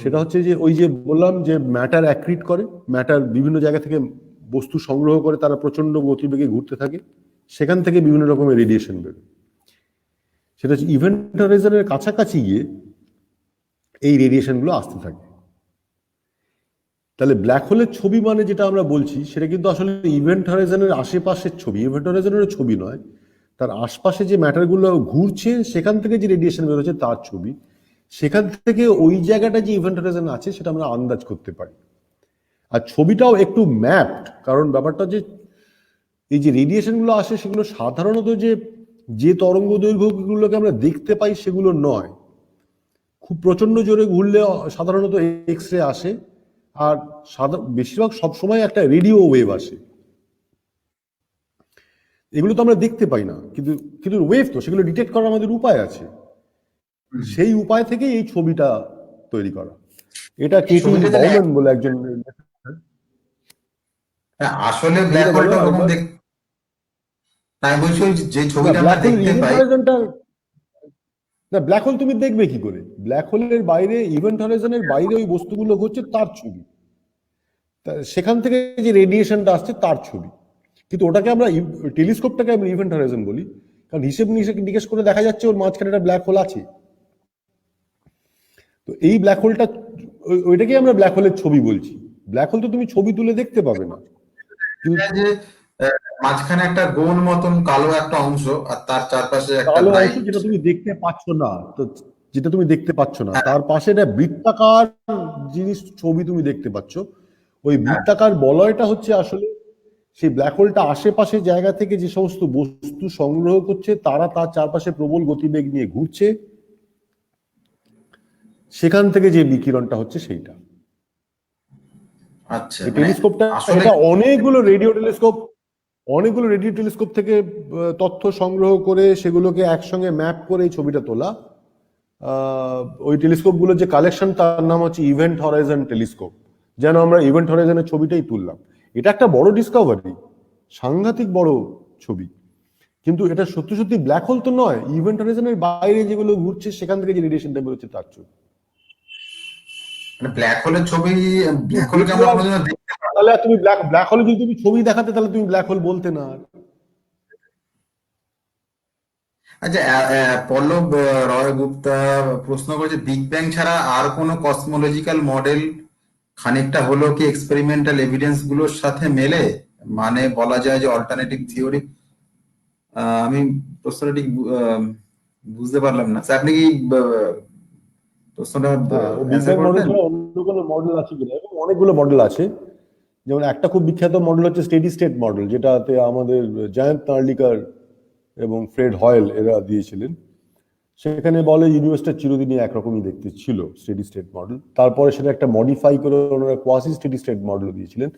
সেটা হচ্ছে যে ওই যে বললাম যে ম্যাটার অ্যাক্রিট করে, ম্যাটার বিভিন্ন জায়গা থেকে বস্তু সংগ্রহ করে, তারা প্রচন্ড গতিবেগে ঘুরতে থাকে, সেখান থেকে বিভিন্ন রকমের রেডিয়েশন বেরোয়। সেটা হচ্ছে ইভেন্ট হরাইজনের কাছাকাছি গিয়ে এই রেডিয়েশনগুলো আসতে থাকে। তাহলে ব্ল্যাক হোলের ছবি মানে যেটা আমরা বলছি, সেটা কিন্তু আসলে ইভেন্ট হরাইজনের আশেপাশের ছবি, ইভেন্ট হরাইজনের ছবি নয়, তার আশপাশে যে ম্যাটারগুলো ঘুরছে সেখান থেকে যে রেডিয়েশন বেরোচ্ছে তার ছবি। সেখান থেকে ওই জায়গাটা যে ইভেন্ট হরাইজন আছে সেটা আমরা আন্দাজ করতে পারি। আর ছবিটাও একটু ম্যাপড, কারণ ব্যাপারটা যে এই যে রেডিয়েশনগুলো আসে সেগুলো সাধারণত যে তরঙ্গ দৈর্ঘ্যগুলোকে আমরা দেখতে পাই সেগুলো নয়। খুব প্রচন্ড জোরে ঘুরলে সাধারণত এক্স রে আসে, আর বেশিরভাগ সবসময় একটা রেডিও ওয়েভ আসে। এগুলো তো আমরা দেখতে পাই না, কিন্তু কিন্তু ওয়েভ তো, সেগুলো ডিটেক্ট করার আমাদের উপায় আছে। সেই উপায় থেকেই এই ছবিটা তৈরি করা। এটা কেটি বাউম্যান বলে একজন। আসলে ব্ল্যাক হোলটা ওরকম তাই বলছি, যে ছবিটা আমরা দেখতে পাই। ব্ল্যাক হোল তুমি দেখবে কি করে? ব্ল্যাক হোলের বাইরে, ইভেন্ট হরাইজনের বাইরে ওই বস্তুগুলো ঘটছে, তার ছবি, সেখান থেকে যে রেডিয়েশনটা আসছে তার ছবি। কিন্তু ওটাকে আমরা, টেলিস্কোপটাকে আমরা ইভেন্ট হরাইজন বলি, কারণ হিসেব নিকেশ করে দেখা যাচ্ছে ওর মাঝখানে একটা ব্ল্যাক হোল আছে। তো এই ব্ল্যাক হোলটা, ওইটাকে আমরা ব্ল্যাক হোলের ছবি বলছি। ব্ল্যাক হোল তো তুমি ছবি তুলে দেখতে পাবে না, কিন্তু যে মাঝখানে একটা গোল মতন কালো একটা অংশ আর তার চারপাশে একটা কালো অংশ ব্রাইট, যেটা তুমি দেখতে পাচ্ছ না, তো যেটা তুমি দেখতে পাচ্ছ না, তার পাশে একটা বৃত্তাকার জিনিস, ছবি তুমি দেখতে পাচ্ছ। ওই বৃত্তাকার বলয়টা হচ্ছে আসলে সেই ব্ল্যাক হোলটা আশেপাশে জায়গা থেকে যে সমস্ত বস্তু সংগ্রহ করছে, তারা তার চারপাশে প্রবল গতিবেগ নিয়ে ঘুরছে, সেখান থেকে যে বিকিরণটা হচ্ছে সেইটা। আচ্ছা এই টেলিস্কোপটা, আসলে এটা অনেকগুলো রেডিও টেলিস্কোপ থেকে তথ্য সংগ্রহ করে সেগুলোকে একসঙ্গে ম্যাপ করে এই ছবিটা তোলা। ওই টেলিস্কোপগুলোর যে কালেকশন, তার নাম হচ্ছে ইভেন্ট হরাইজন টেলিস্কোপ। যেন আমরা ইভেন্ট হরাইজনের ছবিটাই তুললাম। এটা একটা বড় ডিসকভারি, সাংঘাতিক বড় ছবি, কিন্তু এটা সত্যি সত্যি ব্ল্যাক হোল তো নয়, ইভেন্ট হরাইজনের বাইরে যেগুলো ঘুরছে সেখান থেকে যে রেডিয়েশনটা বেরোচ্ছে তার ছবি। ব্ল্যাক হোলের ছবি, ব্ল্যাক হোলকে আমরা কোনোদিনও দেখতে পাই না। তাহলে তুমি ব্ল্যাক হোলে যদি তুমি ছবি দেখাতে, তাহলে তুমি ব্ল্যাক হোল বলতে না। আচ্ছা, পল্লব রয় গুপ্তা প্রশ্ন করেছে, বিগ ব্যাং ছাড়া আর কোনো কসমোলজিক্যাল মডেল খানিকটা হলেও কি এক্সপেরিমেন্টাল এভিডেন্স গুলোর সাথে মেলে? মানে বলা যায় যে অল্টারনেটিভ থিওরি। আমি প্রশ্নটা ঠিক বুঝতে পারলাম না। স্যার, আপনি কি প্রশ্নটা বিগ অ্যান্সার ব্যাং মডেল করবেন? ছাড়া অন্য কোনো মডেল আছে কিনা? এবং অনেকগুলো মডেল আছে। যেমন একটা খুব বিখ্যাত মডেল হচ্ছে স্টেডি স্টেট মডেল, যেটাতে আমাদের জায়ান্ট নার্লিকার এবং ফ্রেড হয়েল এরা দিয়েছিলেন। সেখানে বলে ইউনিভার্সটা চিরদিনই একরকমই দেখতে ছিল, স্টেডি স্টেট মডেল। তারপরে সেটা একটা মডিফাই করে ওনারা কোয়াসি স্টেডি স্টেট মডেল দিয়েছিলেন,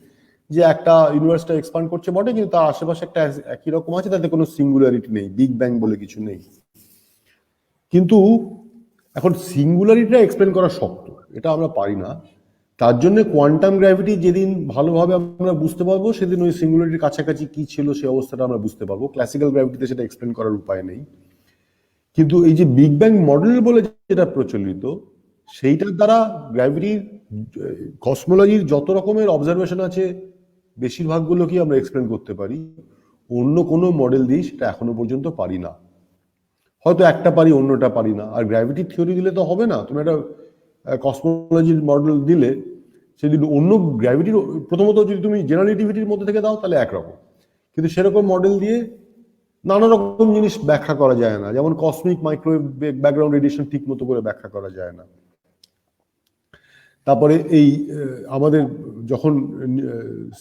যে একটা ইউনিভার্সটা এক্সপান্ড করছে বটে, কিন্তু তার আশেপাশে একটা একই রকম আছে, তাতে কোনো সিঙ্গুলারিটি নেই, বিগ ব্যাং বলে কিছু নেই। কিন্তু এখন সিঙ্গুলারিটিটা এক্সপ্লেন করা শক্ত, এটা আমরা পারি না। তার জন্য কোয়ান্টাম গ্র্যাভিটি যেদিন ভালোভাবে আমরা বুঝতে পারবো, সেদিন ওই সিঙ্গুলারিটির কাছাকাছি কি ছিল সেই অবস্থাটা আমরা বুঝতে পারবো। ক্লাসিক্যাল গ্র্যাভিটিতে সেটা এক্সপ্লেন করার উপায় নেই। কিন্তু এই যে বিগ ব্যাং মডেল বলে যেটা প্রচলিত, সেইটার দ্বারা গ্র্যাভিটির, কসমোলজির যত রকমের অবজারভেশন আছে, বেশিরভাগগুলোকেই আমরা এক্সপ্লেন করতে পারি। অন্য কোনো মডেল দিয়ে সেটা এখনো পর্যন্ত পারি না। হয়তো একটা পারি, অন্যটা পারি না। আর গ্র্যাভিটি থিওরি দিলে তো হবে না। তুমি একটা কসমোলজির মডেল দিলে সেদিন অন্য গ্র্যাভিটির, প্রথমত যদি তুমি জেনারেটিভিটির মধ্যে থেকে দাও তাহলে একরকম, কিন্তু সেরকম মডেল দিয়ে নানা রকম জিনিস ব্যাখ্যা করা যায় না। যেমন কসমিক মাইক্রোওয়েভ ব্যাকগ্রাউন্ড রেডিয়েশন ঠিক মতো করে ব্যাখ্যা করা যায় না। তারপরে এই আমাদের যখন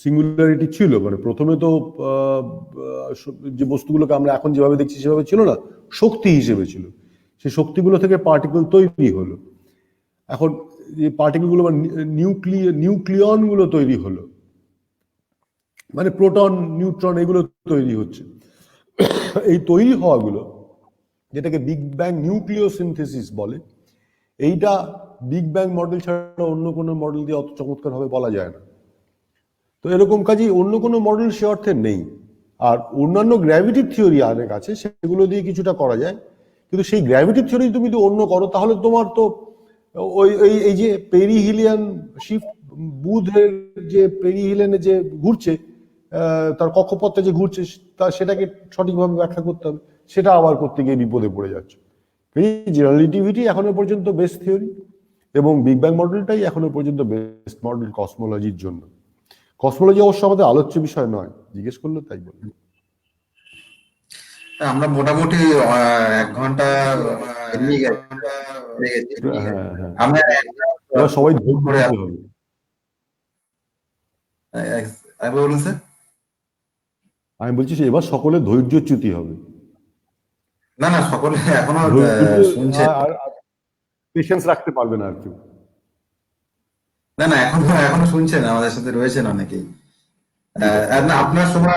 সিঙ্গুলারিটি ছিল, মানে প্রথমে তো যে বস্তুগুলোকে আমরা এখন যেভাবে দেখছি সেভাবে ছিল না, শক্তি হিসেবে ছিল। সেই শক্তিগুলো থেকে পার্টিকেল তৈরি হলো। এখন যে পার্টিকেলগুলো বা নিউক্লিয়ন গুলো তৈরি হলো, মানে প্রোটন, নিউট্রন, এগুলো তৈরি হচ্ছে। এই তৈরি হওয়াগুলো, যেটাকে বিগ ব্যাং নিউক্লিওসিনথেসিস বলে, এইটা বিগ ব্যাং মডেল ছাড়া অন্য কোনো মডেল দিয়ে অত চমৎকার ভাবে বলা যায় না। তো এরকম কাজেই অন্য কোনো মডেল সে অর্থে নেই। আর অন্যান্য গ্র্যাভিটি থিওরি অনেক আছে, সেগুলো দিয়ে কিছুটা করা যায়। কিন্তু সেই গ্র্যাভিটি থিওরি তুমি যদি অন্য করো, তাহলে তোমার তো ওই এই যে পেরিহিলিয়ান শিফট, বুধের যে পেরিহিলিয়ানে যে ঘুরছে, তার কক্ষপথে যে ঘুরছে, সেটাকে সঠিকভাবে ব্যাখ্যা করতে হবে, সেটা আবার করতে গিয়ে বিপদে পড়ে যাচ্ছে। রিলেটিভিটি এখনো পর্যন্ত বেস্ট থিওরি, এবং বিগ ব্যাং মডেলটাই এখনো পর্যন্ত বেস্ট মডেল কসমোলজির জন্য। কসমোলজি অবশ্য আমাদের আলোচ্য বিষয় নয়, জিজ্ঞেস করলে তাই বলবো। আমরা মোটামুটি 1 ঘন্টা পেরিয়ে গেছি। হ্যাঁ, হ্যাঁ, আমরা এবার সবাই ধৈর্য করে দিতে হবে। বলুন স্যার। আমি বলছি এবার সকলে ধৈর্যচ্যুতি হবে। না না, সকলে এখনো শুনছে। আর পেশেন্স রাখতে পারবে না আর কেউ। না না, এখনো শুনছেন, আমাদের সাথে রয়েছেন অনেকেই। না, আপনার সময়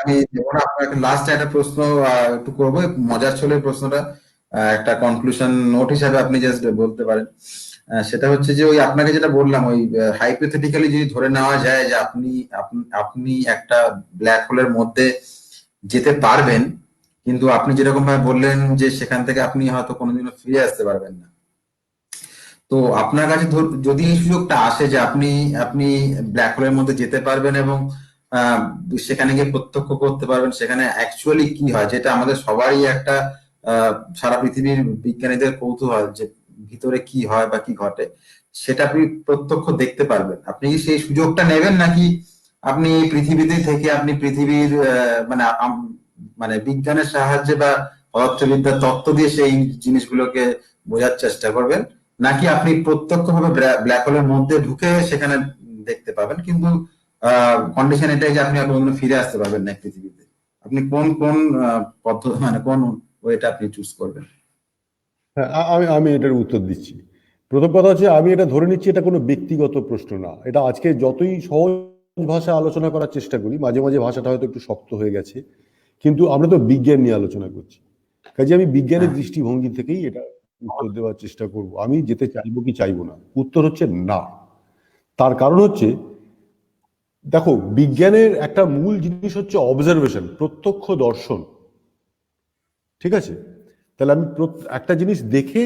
আমি দেবো না। আপনাকে লাস্ট একটা প্রশ্ন একটু করবো, মজার ছলের প্রশ্নটা একটা কনক্লুশন নোট হিসাবে আপনি জাস্ট বলতে পারেন। সেটা হচ্ছে যে ওই আপনাকে যেটা বললাম, ওই হাইপোথেটিক্যালি যদি ধরে নেওয়া যায় যে আপনি একটা ব্ল্যাক হোলের মধ্যে যেতে পারবেন, কিন্তু আপনি যেরকম ভাবে বললেন যে সেখান থেকে আপনি হয়তো কোনোদিনও ফিরে আসতে পারবেন না। তো আপনার কাছে যদি এই সুযোগটা আসে যে আপনি আপনি ব্ল্যাক হোলের মধ্যে যেতে পারবেন এবং আহ, সেখানে গিয়ে প্রত্যক্ষ করতে পারবেন সেখানে অ্যাকচুয়ালি কি হয়, যেটা আমাদের সবারই একটা আহ, সারা পৃথিবীর বিজ্ঞানীদের কৌতূহল যে ভিতরে কি হয় বা কি ঘটে, সেটা আপনি প্রত্যক্ষ দেখতে পারবেন। আপনি কি সেই সুযোগটা নেবেন, নাকি আপনি এই পৃথিবীতে থেকে আপনি পৃথিবীর মানে মানে বিজ্ঞানের সাহায্যে বা পদার্থবিদ্যার তত্ত্ব দিয়ে সেই জিনিসগুলোকে বোঝার চেষ্টা করবেন, নাকি আপনি প্রত্যক্ষভাবে ব্ল্যাক হোলের মধ্যে ঢুকে সেখানে দেখতে পাবেন, কিন্তু কন্ডিশন এটাই যে আপনি আর কোনোদিনও ফিরে আসতে পারবেন না এই পৃথিবীতে? আপনি কোন কোন পদ্ধতি, মানে কোন ওয়েটা আপনি চুজ করবেন? হ্যাঁ, আমি আমি এটার উত্তর দিচ্ছি। প্রথম কথা হচ্ছে, আমি এটা ধরে নিচ্ছি এটা কোনো ব্যক্তিগত প্রশ্ন না। এটা আজকে যতই সহজ ভাষায় আলোচনা করার চেষ্টা করি, মাঝে মাঝে ভাষাটা হয়তো একটু শক্ত হয়ে গেছে, কিন্তু আমরা তো বিজ্ঞান নিয়ে আলোচনা করছি। কাজে আমি বিজ্ঞানের হ্যাঁ, দৃষ্টিভঙ্গি থেকেই এটা উত্তর দেওয়ার চেষ্টা করব। আমি যেতে চাইবো কি চাইবো না, উত্তর হচ্ছে না। তার কারণ হচ্ছে, দেখো, বিজ্ঞানের একটা মূল জিনিস হচ্ছে অবজারভেশন, প্রত্যক্ষ দর্শন। ঠিক আছে? তাহলে আমি একটা জিনিস দেখে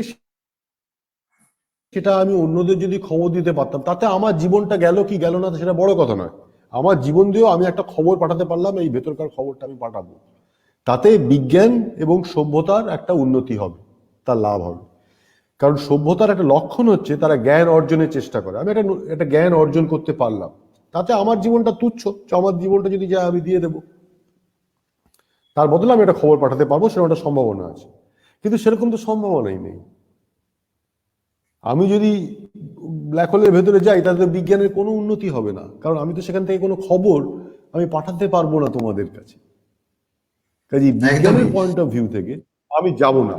সেটা আমি অন্যদের যদি খবর দিতে পারতাম, তাতে আমার জীবনটা গেল কি গেল না সেটা বড় কথা নয়। আমার জীবন দিয়েও আমি একটা খবর পাঠাতে পারলাম, এই ভেতরকার খবরটা আমি পাঠাবো, তাতে বিজ্ঞান এবং সভ্যতার একটা উন্নতি হবে, তার লাভ হবে। কারণ সভ্যতার একটা লক্ষণ হচ্ছে তারা জ্ঞান অর্জনের চেষ্টা করে। আমি একটা জ্ঞান অর্জন করতে পারলাম, তাতে আমার জীবনটা তুচ্ছ, যে আমার জীবনটা যদি যায় আমি দিয়ে দেবো, তার বদলে আমি একটা খবর পাঠাতে পারবো, সেরকম একটা সম্ভাবনা আছে। কিন্তু সেরকম তো সম্ভাবনাই নেই। আমি যদি ব্ল্যাক হোলের ভেতরে যাই, তাতে বিজ্ঞানের কোনো উন্নতি হবে না, কারণ আমি তো সেখান থেকে কোনো খবর আমি পাঠাতে পারবো না তোমাদের কাছে। কাজে বিজ্ঞানের একদমই। পয়েন্ট অফ ভিউ থেকে আমি যাব না,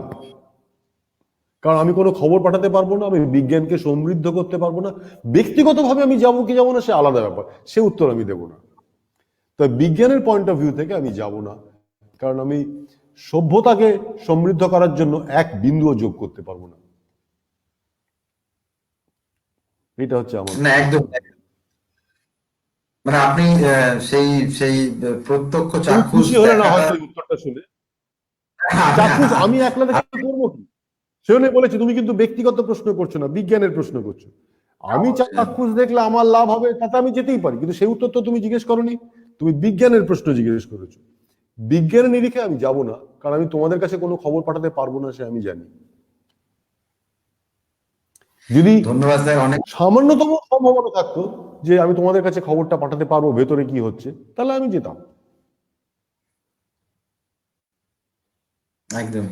কারণ আমি কোনো খবর পাঠাতে পারবো না, আমি বিজ্ঞানকে সমৃদ্ধ করতে পারবো না। ব্যক্তিগতভাবে আমি যাবো কি যাবো না সে আলাদা ব্যাপার, সে উত্তর আমি দেবো না। তবে বিজ্ঞানের পয়েন্ট অফ ভিউ থেকে আমি যাব না, কারণ আমি সভ্যতাকে সমৃদ্ধ করার জন্য এক বিন্দুও যোগ করতে পারবো না। এটা হচ্ছে আমার না, একদম। বক্তব্য। মানে আপনি সেই সেই প্রত্যক্ষ তুমি চাক্ষুষ খুশি হলে না দেখাটা হয়তো এই উত্তরটা শুনে। চাক্ষুষ আপনি- আমি একলা দেখে করবো কি? সেজন্য বলেছি, তুমি কিন্তু ব্যক্তিগত প্রশ্ন করছো না, বিজ্ঞানের প্রশ্ন করছো। আমি চাক্ষুষ দেখলে আমার লাভ হবে, তাতে আমি যেতেই পারি, কিন্তু সেই উত্তর তো তুমি জিজ্ঞেস করোনি। তুমি বিজ্ঞানের প্রশ্ন জিজ্ঞেস করেছো। বিজ্ঞানের নিরিখে আমি যাব না, কারণ আমি তোমাদের কাছে কোনো খবর পাঠাতে পারবো না, সে আমি জানি। যদি ধন্যবাদ স্যার, অনেক। সামান্যতম সম্ভাবনা থাকতো যে আমি তোমাদের কাছে খবরটা পাঠাতে পারবো ভেতরে কি হচ্ছে, তাহলে আমি যেতাম। একদম।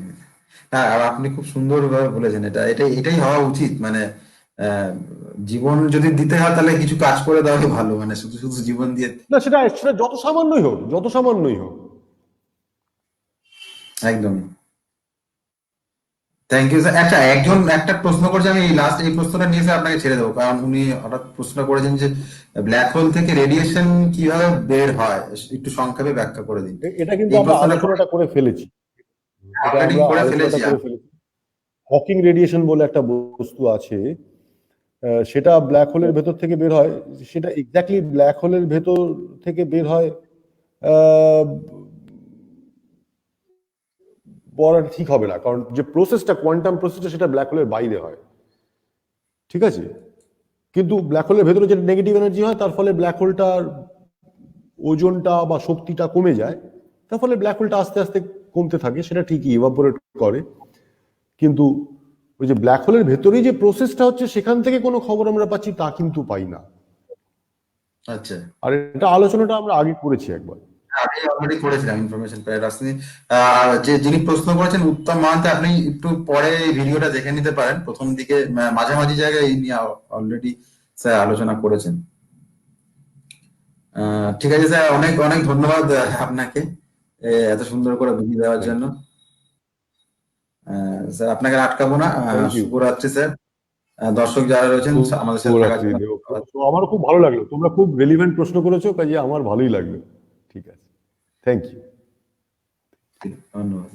হ্যাঁ, আর আপনি খুব সুন্দরভাবে বলেছেন, এটাই এটাই হওয়া উচিত। মানে আহ, জীবন যদি দিতে হয় তাহলে কিছু কাজ করে দেওয়াই ভালো, মানে শুধু শুধু জীবন দিয়ে। না, সেটা সেটা যত সামান্যই হোক, যত সামান্যই হোক। একদম। Thank you sir. আচ্ছা, একজন একটা প্রশ্ন করছে, আমি লাস্ট এই প্রশ্নটা নিয়ে স্যার আপনাকে ছেড়ে দেবো, কারণ উনি হঠাৎ প্রশ্ন করেছেন যে ব্ল্যাক হোল থেকে রেডিয়েশন কিভাবে বের হয়, একটু সংক্ষেপে ব্যাখ্যা করে দিন। এটা কিন্তু এই আমরা প্রশ্নটা আলোচনাটা করে ফেলেছি। এটা অলরেডি আমরা করে আলোচনাটা ফেলেছি। করে ফেলেছি। হকিং রেডিয়েশন বলে একটা বস্তু আছে, সেটা ব্ল্যাক হোলের ভেতর থেকে বের হয়। সেটা এক্স্যাক্টলি ব্ল্যাক হোলের ভেতর থেকে বের হয় আহ, বলা ঠিক হবে না, কারণ যে প্রসেসটা, কোয়ান্টাম প্রসেসটা, সেটা ব্ল্যাক হোলের বাইরে হয়। ঠিক আছে? কিন্তু ব্ল্যাক হোলের ভেতরে যে নেগেটিভ এনার্জি হয়, তার ফলে ব্ল্যাক হোলটার ওজনটা বা শক্তিটা কমে যায়। তার ফলে ব্ল্যাক হোলটা আস্তে আস্তে কমতে থাকে, সেটা ঠিকই ইভাপোরেট করে। কিন্তু ওই যে ব্ল্যাক হোলের ভেতরেই যে প্রসেসটা হচ্ছে, সেখান থেকে কোনো খবর আমরা পাচ্ছি তা কিন্তু পাই না। আচ্ছা, আর এটা আলোচনাটা আমরা আগে করেছি একবার। আমি অলরেডি করেছিলাম ইনফরমেশন পেয়ে রাখছি। যে যিনি প্রশ্ন করেছেন উত্তম মহান্তে, আপনি একটু পরে এই ভিডিওটা দেখে নিতে পারেন। প্রথম দিকে মাঝামাঝি জায়গায় এই নিয়ে অলরেডি স্যার আলোচনা করেছেন। ঠিক আছে স্যার, অনেক অনেক ধন্যবাদ আপনাকে এত সুন্দর করে বুঝিয়ে দেওয়ার থ্যাংক জন্য। ইউ। স্যার আপনাকে আর আটকাবো না। Thank you. শুভরাত্রি স্যার। দর্শক যারা রয়েছেন আমাদের সাথে থাকার শুভরাত্রি জন্য দেব। ধন্যবাদ। আমারও খুব ভালো লাগলো, তোমরা খুব রেলিভেন্ট প্রশ্ন করেছো, কাজে আমার ভালোই লাগলো। ঠিক আছে, থ্যাংক ইউ। ধন্যবাদ।